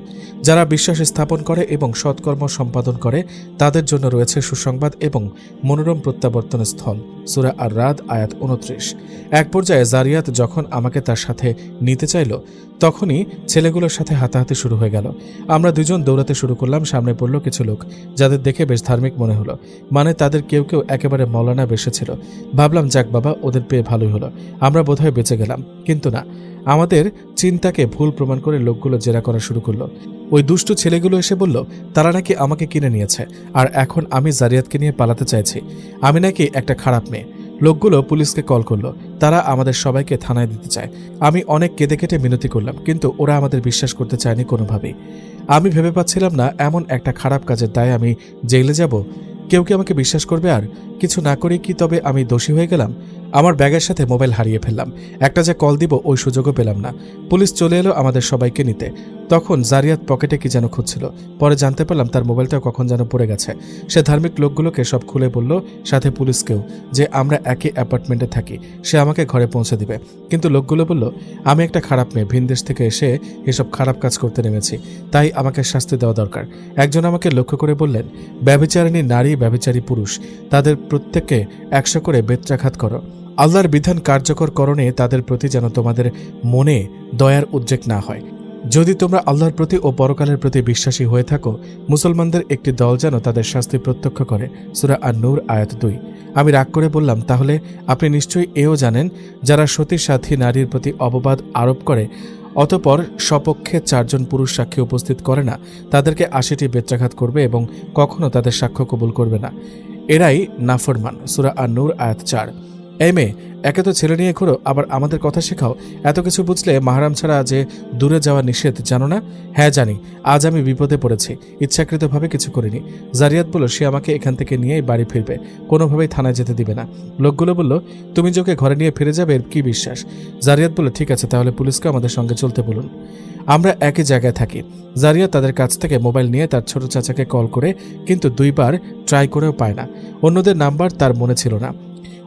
যারা বিশ্বাস স্থাপন করে এবং সৎকর্ম সম্পাদন করে তাদের জন্য রয়েছে সুসংবাদ এবং মনোরম প্রত্যাবর্তন স্থল। সূরা আর-রাদ আয়াত 29। এক পর্যায়ে জারিয়াত যখন আমাকে তার সাথে নিতে চাইল, তখনই ছেলেগুলোর সাথে হাতাহাতি শুরু হয়ে গেল। আমরা দুজন দৌড়াতে শুরু করলাম। সামনে পড়ল কিছু লোক, যাদের দেখে বেশ ধার্মিক মনে হলো। মানে তাদের কেউ কেউ একেবারে মৌলানা বেসেছিল। ভাবলাম যাক বাবা, ওদের পেয়ে ভালোই হলো, আমরা বোধহয় বেঁচে গেলাম। কিন্তু না, আমাদের চিন্তাকে ভুল প্রমাণ করে লোকগুলো জেরা করা শুরু করলো। ওই দুষ্টু ছেলেগুলো এসে বলল তারা নাকি আমাকে কিনে নিয়েছে আর এখন আমি জারিয়াতকে নিয়ে পালাতে চাইছি। আমি নাকি একটা খারাপ মেয়ে। লোকগুলো পুলিশকে কল করলো, তারা আমাদের সবাইকে থানায় দিতে চায়। আমি অনেক কেঁদে কেটে মিনতি করলাম, কিন্তু ওরা আমাদের বিশ্বাস করতে চায়নি কোনোভাবেই। আমি ভেবে পাচ্ছিলাম না এমন একটা খারাপ কাজের দায়ে আমি জেলে যাব। কেউ কি আমাকে বিশ্বাস করবে? আর কিছু না করে কি তবে আমি দোষী হয়ে গেলাম? আমার ব্যাগের সাথে মোবাইল হারিয়ে ফেললাম। একটা যে কল দিব ওই সুযোগও পেলাম না। পুলিশ চলে এলো আমাদের সবাইকে নিতে। তখন জারিয়াত পকেটে কি যেন খুঁজছিল। পরে জানতে পারলাম তার মোবাইলটাও কখন যেন পড়ে গেছে। সে ধার্মিক লোকগুলোকে সব খুলে বলল, সাথে পুলিশকেও, যে আমরা একই অ্যাপার্টমেন্টে থাকি, সে আমাকে ঘরে পৌঁছে দিবে। কিন্তু লোকগুলো বলল আমি একটা খারাপ মেয়ে, ভিনদেশ থেকে এসে এসব খারাপ কাজ করতে নেমেছি, তাই আমাকে শাস্তি দেওয়া দরকার। একজন আমাকে লক্ষ্য করে বললেন, ব্যভিচারিণী নারী, ব্যভিচারী পুরুষ, তাদের প্রত্যেককে 100 করে বেত্রাঘাত করো। আল্লাহর বিধান কার্যকর করণে তাদের প্রতি যেন তোমাদের মনে দয়ার উদ্রেক না হয়। যদি তোমরা আল্লাহর প্রতি ও পরকালের প্রতি বিশ্বাসী হয়ে থাকো, মুসলমানদের একটি দল যেন তাদের শাস্তি প্রত্যক্ষ করে। সূরা আন-নূর আয়াত 2। আমি রাগ করে বললাম, তাহলে আপনি নিশ্চয়ই এও জানেন, যারা সতী সাথী নারীর প্রতি অপবাদ আরোপ করে অতপর সপক্ষে 4 জন পুরুষ সাক্ষী উপস্থিত করে না, তাদেরকে 80টি বেত্রাঘাত করবে এবং কখনো তাদের সাক্ষ্য কবুল করবে না। এরাই নাফরমান। সূরা আন-নূর আয়াত 4। এই মেয়ে, একে তো ছেলে নিয়ে ঘুরো, আবার আমাদের কথা শেখাও। এত কিছু বুঝলে মাহরাম ছাড়া যে দূরে যাওয়া নিষেধ, জানো না? হ্যাঁ জানি। আজ আমি বিপদে পড়েছি, ইচ্ছাকৃতভাবে কিছু করিনি। জারিয়াত বলল সে আমাকে এখান থেকে নিয়েই বাড়ি ফিরবে, কোনোভাবেই থানায় যেতে দিবে না। লোকগুলো বলল তুমি যে ওকে ঘরে নিয়ে ফিরে যাবে, এর কি বিশ্বাস? জারিয়াত বলল ঠিক আছে, তাহলে পুলিশকে আমাদের সঙ্গে চলতে বলুন। আমরা একই জায়গায় থাকি। জারিয়াত তাদের কাছ থেকে মোবাইল নিয়ে তার ছোট চাচাকে কল করে, কিন্তু 2 বার ট্রাই করেও পায় না। অন্যদের নাম্বার তার মনে ছিল না।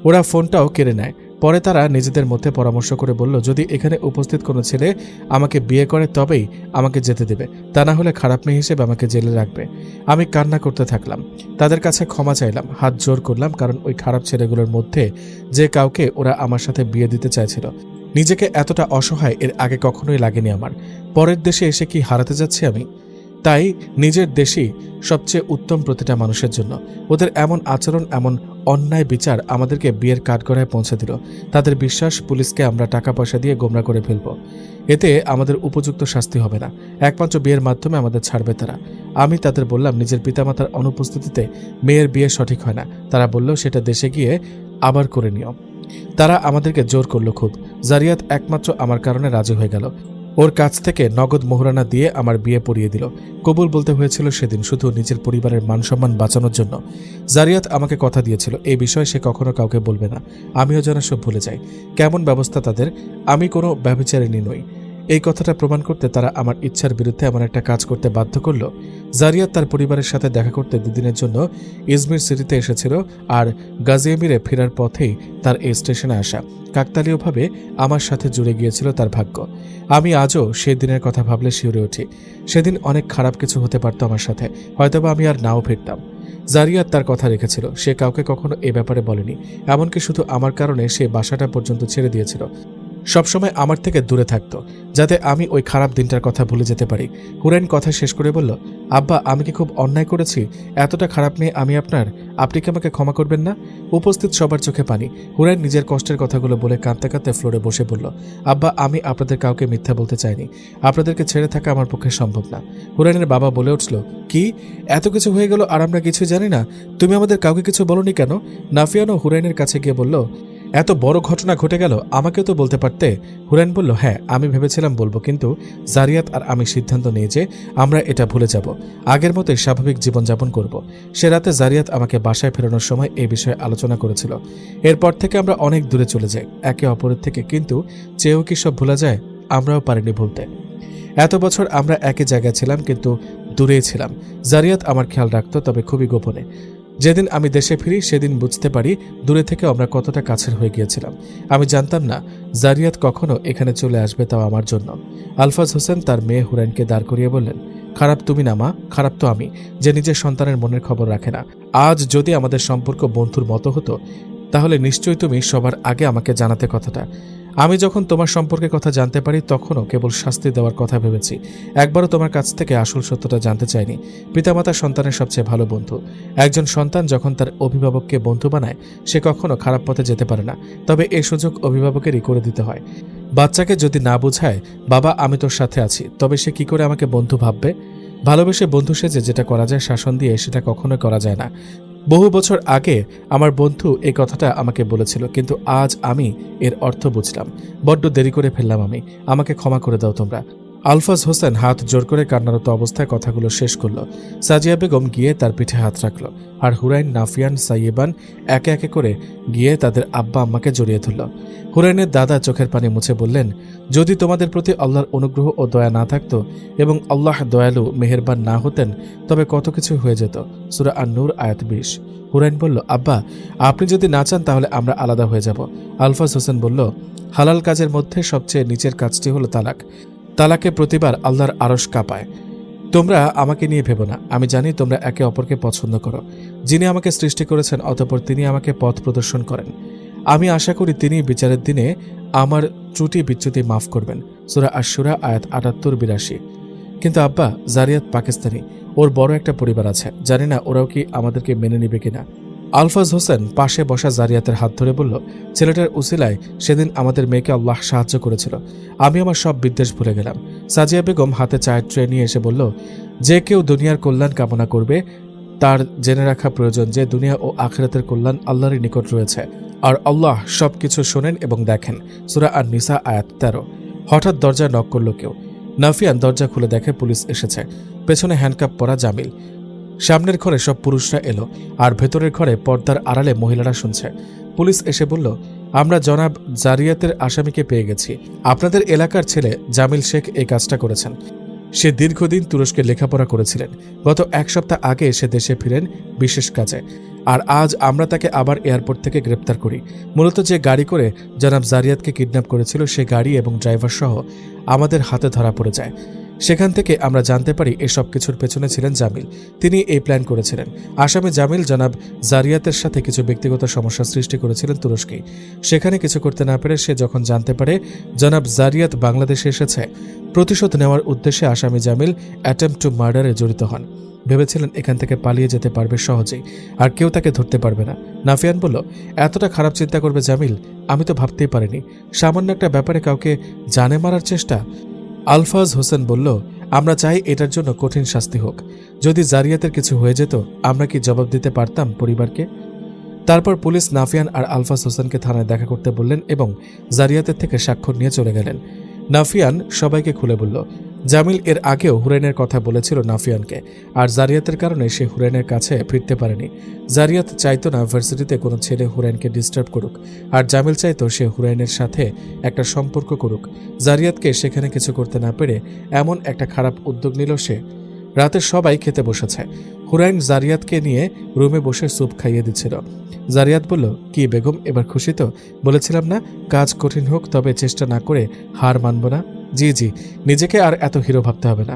ওরা ফোনটাও কেড়ে নেয়। পরে তারা নিজেদের মধ্যে পরামর্শ করে বলল, যদি এখানে উপস্থিত কোনো ছেলে আমাকে বিয়ে করে তবেই আমাকে যেতে দেবে, তা না হলে খারাপ মেয়ে হিসেবে আমাকে জেলে রাখবে। আমি কান্না করতে থাকলাম, তাদের কাছে ক্ষমা চাইলাম, হাত জোর করলাম, কারণ ওই খারাপ ছেলেগুলোর মধ্যে যে কাউকে ওরা আমার সাথে বিয়ে দিতে চাইছিল। নিজেকে এতটা অসহায় এর আগে কখনোই লাগেনি আমার। পরের দেশে এসে কি হারাতে যাচ্ছি আমি? তাই নিজের দেশই সবচেয়ে উত্তম প্রতিটা মানুষের জন্য। ওদের এমন আচরণ, এমন অন্যায় বিচার আমাদেরকে বিয়ের কাঠগড়ায় পৌঁছে দিল। তাদের বিশ্বাস পুলিশকে আমরা টাকা পয়সা দিয়ে গোমরা করে ফেলব, এতে আমাদের উপযুক্ত শাস্তি হবে না। একমাত্র বিয়ের মাধ্যমে আমাদের ছাড়বে তারা। আমি তাদের বললাম নিজের পিতামাতার অনুপস্থিতিতে মেয়ের বিয়ে সঠিক হয় না। তারা বলল সেটা দেশে গিয়ে আবার করে নিও। তারা আমাদেরকে জোর করলো খুব। জারিয়াত একমাত্র আমার কারণে রাজি হয়ে গেল। ওর কাছ থেকে নগদ মোহরানা দিয়ে আমার বিয়ে পড়িয়ে দিল। কবুল বলতে হয়েছিল সেদিন শুধু নিজের পরিবারের মানসম্মান বাঁচানোর জন্য। জারিয়াত আমাকে কথা দিয়েছিল এই বিষয়ে সে কখনো কাউকে বলবে না। আমিও যেন সব ভুলে যাই। কেমন ব্যবস্থা তাদের! আমি কোনো ব্যভিচারিণী নই। এই কথাটা প্রমাণ করতে তারা আমার ইচ্ছার বিরুদ্ধে এমন একটা কাজ করতে বাধ্য করল। জারিয়াত তার পরিবারের সাথে দেখা করতে দুদিনের জন্য ইজমির সিটিতে এসেছিল, আর গাজিয়ামিরে ফেরার পথেই তার এই স্টেশনে আসা কাকতালীয়ভাবে আমার সাথে জুড়ে গিয়েছিল তার ভাগ্য। আমি আজও সেই দিনের কথা ভাবলে শিউরে উঠি। সেদিন অনেক খারাপ কিছু হতে পারত আমার সাথে, হয়তোবা আমি আর নাও ফিরতাম। জারিয়াত তার কথা রেখেছিল, সে কাউকে কখনো এ ব্যাপারে বলেনি, এমনকি শুধু আমার কারণে সে বাসাটা পর্যন্ত ছেড়ে দিয়েছিল। সবসময় আমার থেকে দূরে থাকতো, যাতে আমি ওই খারাপ দিনটার কথা ভুলে যেতে পারি। হুরাইন কথা শেষ করে বলল, আব্বা, আমি কি খুব অন্যায় করেছি? এতটা খারাপ মেয়ে আমি আপনার, আপনি কি আমাকে ক্ষমা করবেন না? উপস্থিত সবার চোখে পানি। হুরাইন নিজের কষ্টের কথাগুলো বলে কাঁদতে কাঁদতে ফ্লোরে বসে পড়ল। আব্বা, আমি আপনাদের কাউকে মিথ্যা বলতে চাইনি, আপনাদেরকে ছেড়ে থাকা আমার পক্ষে সম্ভব না। হুরাইনের বাবা বলে উঠল, কি এত কিছু হয়ে গেল আর আমরা কিছু জানি না? তুমি আমাদের কাউকে কিছু বলনি কেন? নাফিয়ানও হুরাইনের কাছে গিয়ে বলল, এত বড় ঘটনা ঘটে গেল, আমাকেও তো বলতে পারতে। হুরাইন বলল, হ্যাঁ আমি ভেবেছিলাম বলবো, কিন্তু জারিয়াত আর আমি সিদ্ধান্ত নিয়ে যে আমরা এটা ভুলে যাব, আগের মতোই স্বাভাবিক জীবনযাপন করব। সে রাতে জারিয়াত আমাকে বাসায় ফেরানোর সময় এই বিষয়ে আলোচনা করেছিল। এরপর থেকে আমরা অনেক দূরে চলে যাই একে অপরের থেকে, কিন্তু চেয়েও কি সব ভোলা যায়? আমরাও পারিনি ভুলতে। এত বছর আমরা একই জায়গায় ছিলাম, কিন্তু দূরেই ছিলাম। জারিয়াত আমার খেয়াল রাখত, তবে খুবই গোপনে। যেদিন আমি দেশে ফিরি সেদিন বুঝতে পারি দূরে থেকে আমরা কতটা কাছের হয়ে গিয়েছিলাম। আমি জানতাম না জারিয়াত কখনো এখানে চলে আসবে, তাও আমার জন্য। আলফাজ হোসেন তার মেয়ে হুরাইনকে দাঁড় করিয়ে বললেন, খারাপ তুমি না মা, খারাপ তো আমি, যে নিজের সন্তানের মনের খবর রাখে না। আজ যদি আমাদের সম্পর্ক বন্ধুর মতো হতো, তাহলে নিশ্চয়ই তুমি সবার আগে আমাকে জানাতে কথাটা। আমি যখন তোমার সম্পর্কে কথা জানতে পারি তখনও কেবল শাস্তি দেওয়ার কথা ভেবেছি, একবারও তোমার কাছ থেকে আসল সত্যটা জানতে চাইনি। পিতামাতা সন্তানের সবচেয়ে ভালো বন্ধু। একজন সন্তান যখন তার অভিভাবককে বন্ধু বানায়, সে কখনো খারাপ পথে যেতে পারে না, তবে এই সুযোগ অভিভাবকেরই করে দিতে হয়। বাচ্চাকে যদি না বোঝায়, বাবা আমি তোর সাথে আছি, তবে সে কি করে আমাকে বন্ধু ভাববে? ভালোবেসে বন্ধু সেজে যেটা করা যায় শাসন দিয়ে, সেটা কখনোই করা যায় না। বহু বছর আগে আমার বন্ধু এই কথাটা আমাকে বলেছিল, কিন্তু আজ আমি এর অর্থ বুঝলাম। বড্ড দেরি করে ফেললাম আমি, আমাকে ক্ষমা করে দাও তোমরা। আলফাজ হোসেন হাত জোর করে কান্নারত অবস্থায় কথাগুলো শেষ করল। সাজিয়া বেগম গিয়ে তার পিঠে হাত রাখল, আর হুরাইন, নাফিয়ান, সাইয়েবান একে একে করে গিয়ে তাদের আব্বা আম্মাকে জড়িয়ে ধরল। হুরাইনের দাদা চোখের পানি মুছে বললেন, যদি তোমাদের প্রতি আল্লাহর অনুগ্রহ ও দয়া না থাকতো এবং আল্লাহ দয়ালু মেহেরবান না হতেন, তবে কত কিছু হয়ে যেত। সূরা আন-নূর আয়াত 20। হুরাইন বলল, আব্বা আপনি যদি না চান তাহলে আমরা আলাদা হয়ে যাব। আলফাজ হোসেন বলল, হালাল কাজের মধ্যে সবচেয়ে নিচের কাজটি হলো তালাক। তালাকে প্রতিবার আল্লাহর আরশ কাঁপায়। তোমরা আমাকে নিয়ে ভেবো না, আমি জানি তোমরা একে অপরকে পছন্দ করো। যিনি আমাকে সৃষ্টি করেছেন, অতঃপর তিনি আমাকে পথ প্রদর্শন করেন। আমি আশা করি তিনি বিচারের দিনে আমার ত্রুটি বিচ্যুতি মাফ করবেন। সূরা আশ-শুরা আয়াত ৭৮-৮২। কিন্তু আব্বা, জারিয়াত পাকিস্তানি, ওর বড় একটা পরিবার আছে, জানি না ওরাও কি আমাদেরকে মেনে নিবে কিনা। আলফাজ হোসেন পাশে বসা জারিয়াতের হাত ধরে বলল, ছেলেটার উসিলায় সেদিন আমাদের মেয়েকে আল্লাহ সাহায্য করেছিল। আমি আমার সব বিদ্বেষ ভুলে গেলাম। সাজিয়া বেগম হাতে চায়ের ট্রে নিয়ে এসে বলল, যে কেউ দুনিয়ার কল্যাণ কামনা করবে তার জেনে রাখা প্রয়োজন যে দুনিয়া ও আখিরাতের কল্যাণ আল্লাহরই নিকট রয়েছে, আর আল্লাহ সবকিছু শোনেন এবং দেখেন। সূরা আন-নিসা আয়াত ১৩। হঠাৎ দরজায় নক করল কেউ। নাফিয়ান দরজা খুলে দেখে পুলিশ এসেছে। পেছনে হ্যান্ডকাপ পরা জামিল। সামনের ঘরে সব পুরুষরা এলো, আর ভেতরের ঘরে পর্দার আড়ালে মহিলারা শুনছে। পুলিশ এসে বলল, আমরা জনাব জারিয়াতের আসামিকে পেয়ে গেছি। আপনাদের এলাকার ছেলে জামিল শেখ এই কাজটা করেছেন। সে দীর্ঘদিন তুরস্কে লেখাপড়া করেছিলেন। গত এক সপ্তাহ আগে সে দেশে ফিরেন বিশেষ কাজে, আর আজ আমরা তাকে আবার এয়ারপোর্ট থেকে গ্রেপ্তার করি। মূলত যে গাড়ি করে জনাব জারিয়াতকে কিডন্যাপ করেছিল, সে গাড়ি এবং ড্রাইভার সহ আমাদের হাতে ধরা পড়ে যায়। সেখান থেকে আমরা জানতে পারি এসব কিছুর পেছনে ছিলেন জামিল। তিনি এই প্ল্যান করেছিলেন। আসামি জামিল জনাব জারিয়াতের সাথে কিছু ব্যক্তিগত সমস্যা সৃষ্টি করেছিলেন তুরস্কে। সেখানে কিছু করতে না পেরে সে যখন জানতে পারে জনাব জারিয়াত বাংলাদেশে এসেছে, প্রতিশোধ নেওয়ার উদ্দেশ্যে আসামি জামিল অ্যাটেম্পট টু মার্ডারে জড়িত হন। ভেবেছিলেন এখান থেকে পালিয়ে যেতে পারবে সহজেই, আর কেউ তাকে ধরতে পারবে না। নাফিয়ান বলল, এতটা খারাপ চিন্তা করবে জামিল, আমি তো ভাবতেই পারিনি। সামান্য একটা ব্যাপারে কাউকে জানে মারার চেষ্টা। আলফাজ হোসেন বলল, আমরা চাই এটার জন্য কঠিন শাস্তি হোক। যদি জারিয়াতের কিছু হয়ে যেত, আমরা কি জবাব দিতে পারতাম পরিবারকে? তারপর পুলিশ নাফিয়ান আর আলফাজ হোসেনকে থানায় দেখা করতে বললেন এবং জারিয়াতের থেকে স্বাক্ষর নিয়ে চলে গেলেন। নাফিয়ান সবাইকে খুলে বলল, জামিল এর আগেও হুরাইনের কথা বলেছিল নাফিয়ানকে, আর জারিয়াতের কারণে সে হুরাইনের কাছে ফিরতে পারেনি। জারিয়াত চাইতো না ভার্সিটিতে কোনো ছেলে হুরাইনকে ডিস্টার্ব করুক, আর জামিল চাইতো সে হুরাইনের সাথে একটা সম্পর্ক করুক। জারিয়াতকে সেখানে কিছু করতে না পেরে এমন একটা খারাপ উদ্যোগ নিল সে। রাতে সবাই খেতে বসেছে। হুরাইন জারিয়াতকে নিয়ে রুমে বসে স্যুপ খাইয়ে দিচ্ছিল। জারিয়াত বলল, কি বেগম, এবার খুশি তো? বলেছিলাম না কাজ কঠিন হোক তবে চেষ্টা না করে হার মানব না। জি জি, নিজেকে আর এত হিরো ভাবতে হবে না।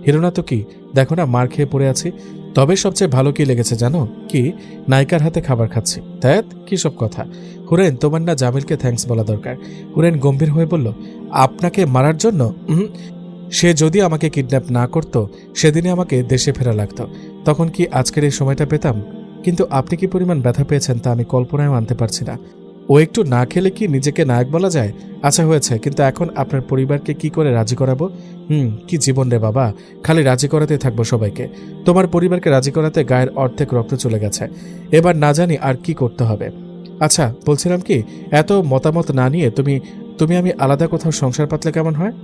হিরো না তো কি, দেখো না মার খেয়ে পড়ে আছি। তবে সবচেয়ে ভালো কি লেগেছে জানো? কি? নায়িকার হাতে খাবার খাচ্ছি। ধ্যাত, কি সব কথা। হুরাইন, তোমার না জামিলকে থ্যাঙ্কস বলা দরকার। হুরাইন গম্ভীর হয়ে বলল, আপনাকে মারার জন্য? সে যদি আমাকে কিডন্যাপ না করত সেদিনে আমাকে দেশে ফেরা লাগতো, তখন কি আজকের এই সময়টা পেতাম? কিন্তু আপনি কি পরিমাণ ব্যথা পেয়েছেন তা আমি কল্পনায় আনতে পারছি না। ও একটু না খেলে কি নিজেকে নায়ক বলা যায়? আচ্ছা হয়েছে, কিন্তু এখন আপনার পরিবারকে কি করে রাজি করাবো? কি জীবন রে বাবা, খালি রাজি করাতে থাকবো সবাইকে। তোমার পরিবারকে রাজি করাতে গায়ের অর্ধেক রক্ত চলে গেছে, এবার না জানি আর কি করতে হবে। আচ্ছা বলছিলাম কি, এত মতামত না নিয়ে তুমি আমি আলাদা কোথাও সংসার পাতলে কেমন হয়?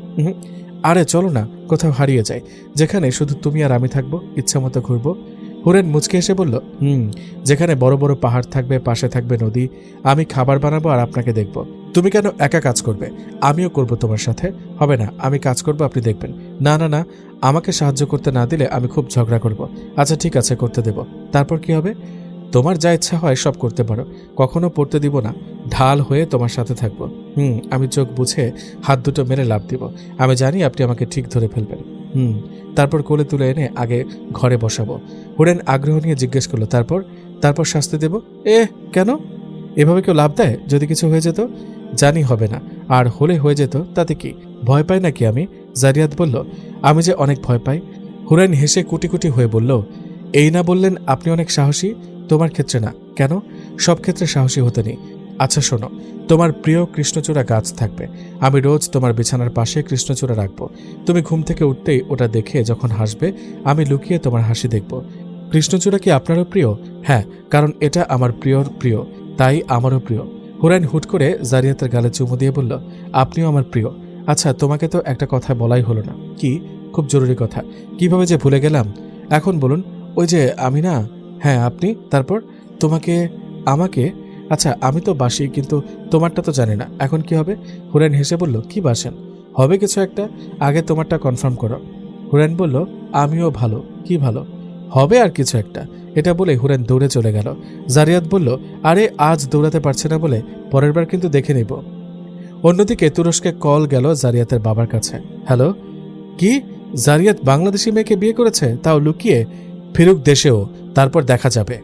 আরে চলো না কোথাও হারিয়ে যায়, যেখানে শুধু তুমি আর আমি থাকবো, ইচ্ছা মতো ঘুরবো। হুরেন মুচকে এসে বলল, যেখানে বড় বড় পাহাড় থাকবে, পাশে থাকবে নদী, আমি খাবার বানাবো আর আপনাকে দেখব। তুমি কেন একা কাজ করবে? আমিও করব তোমার সাথে। হবে না, আমি কাজ করব, আপনি দেখবেন। না না না, আমাকে সাহায্য করতে না দিলে আমি খুব ঝগড়া করব। আচ্ছা ঠিক আছে, করতে দেব। তারপর কি হবে? তোমার যা ইচ্ছা হয় সব করতে পারো, কখনো পড়তে দিব না। ঢাল হয়ে তোমার সাথে থাকবো। আমি চোখ বুঝে হাত দুটো মেরে লাভ দিব। আমি জানি আপনি আমাকে ঠিক ধরে ফেলবেন। তারপর কোলে তুলে এনে আগে ঘরে বসাবো। হুরেন আগ্রহ নিয়ে জিজ্ঞেস করলো, তারপর শাস্তি দেব? কেন? এভাবে কেউ লাভ দেয়? যদি কিছু হয়ে যেত? জানি হবে না, আর হলে হয়ে যেত, তাতে কি? ভয় পাই নাকি আমি? জারিয়াত বলল, আমি যে অনেক ভয় পাই। হুরেন হেসে কুটি কুটি হয়ে বলল, এই না বললেন আপনি অনেক সাহসী? তোমার ক্ষেত্রে না। কেন? সব ক্ষেত্রে সাহসী হতে নেই। আচ্ছা শোনো, তোমার প্রিয় কৃষ্ণচূড়া গাছ থাকবে। আমি রোজ তোমার বিছানার পাশে কৃষ্ণচূড়া রাখবো। তুমি ঘুম থেকে উঠতেই ওটা দেখে যখন হাসবে, আমি লুকিয়ে তোমার হাসি দেখব। কৃষ্ণচূড়া কি আপনারও প্রিয়? হ্যাঁ, কারণ এটা আমার প্রিয়, তাই আমারও প্রিয়। হুরাইন হুট করে জারিয়াতের গালে চুমু দিয়ে বলল, আপনিও আমার প্রিয়। আচ্ছা তোমাকে তো একটা কথা বলাই হলো না। কি? খুব জরুরি কথা। কিভাবে যে ভুলে গেলাম। এখন বলুন। ওই যে আমি না। হ্যাঁ আপনি। তারপর? আমাকে? আচ্ছা আমি তো বাসি, কিন্তু তোমারটা তো জানি না। এখন কি হবে? হুরাইন হেসে বলল, কি বাসেন? হবে কিছু একটা, আগে তোমারটা কনফার্ম করো। হুরাইন বলল, আমিও ভালো। কি ভালো? হবে আর কিছু একটা। এটা বলে হুরাইন দৌড়ে চলে গেল। জারিয়াত বলল, আরে আজ দৌড়াতে পারছে না বলে পরের বার কিন্তু দেখে নিব। অন্যদিকে তুরস্কে কল গেল জারিয়াতের বাবার কাছে। হ্যালো? কি? জারিয়াত বাংলাদেশি মেয়েকে বিয়ে করেছে, তাও লুকিয়ে? ফিরুক দেশেও, তারপর দেখা যাবে।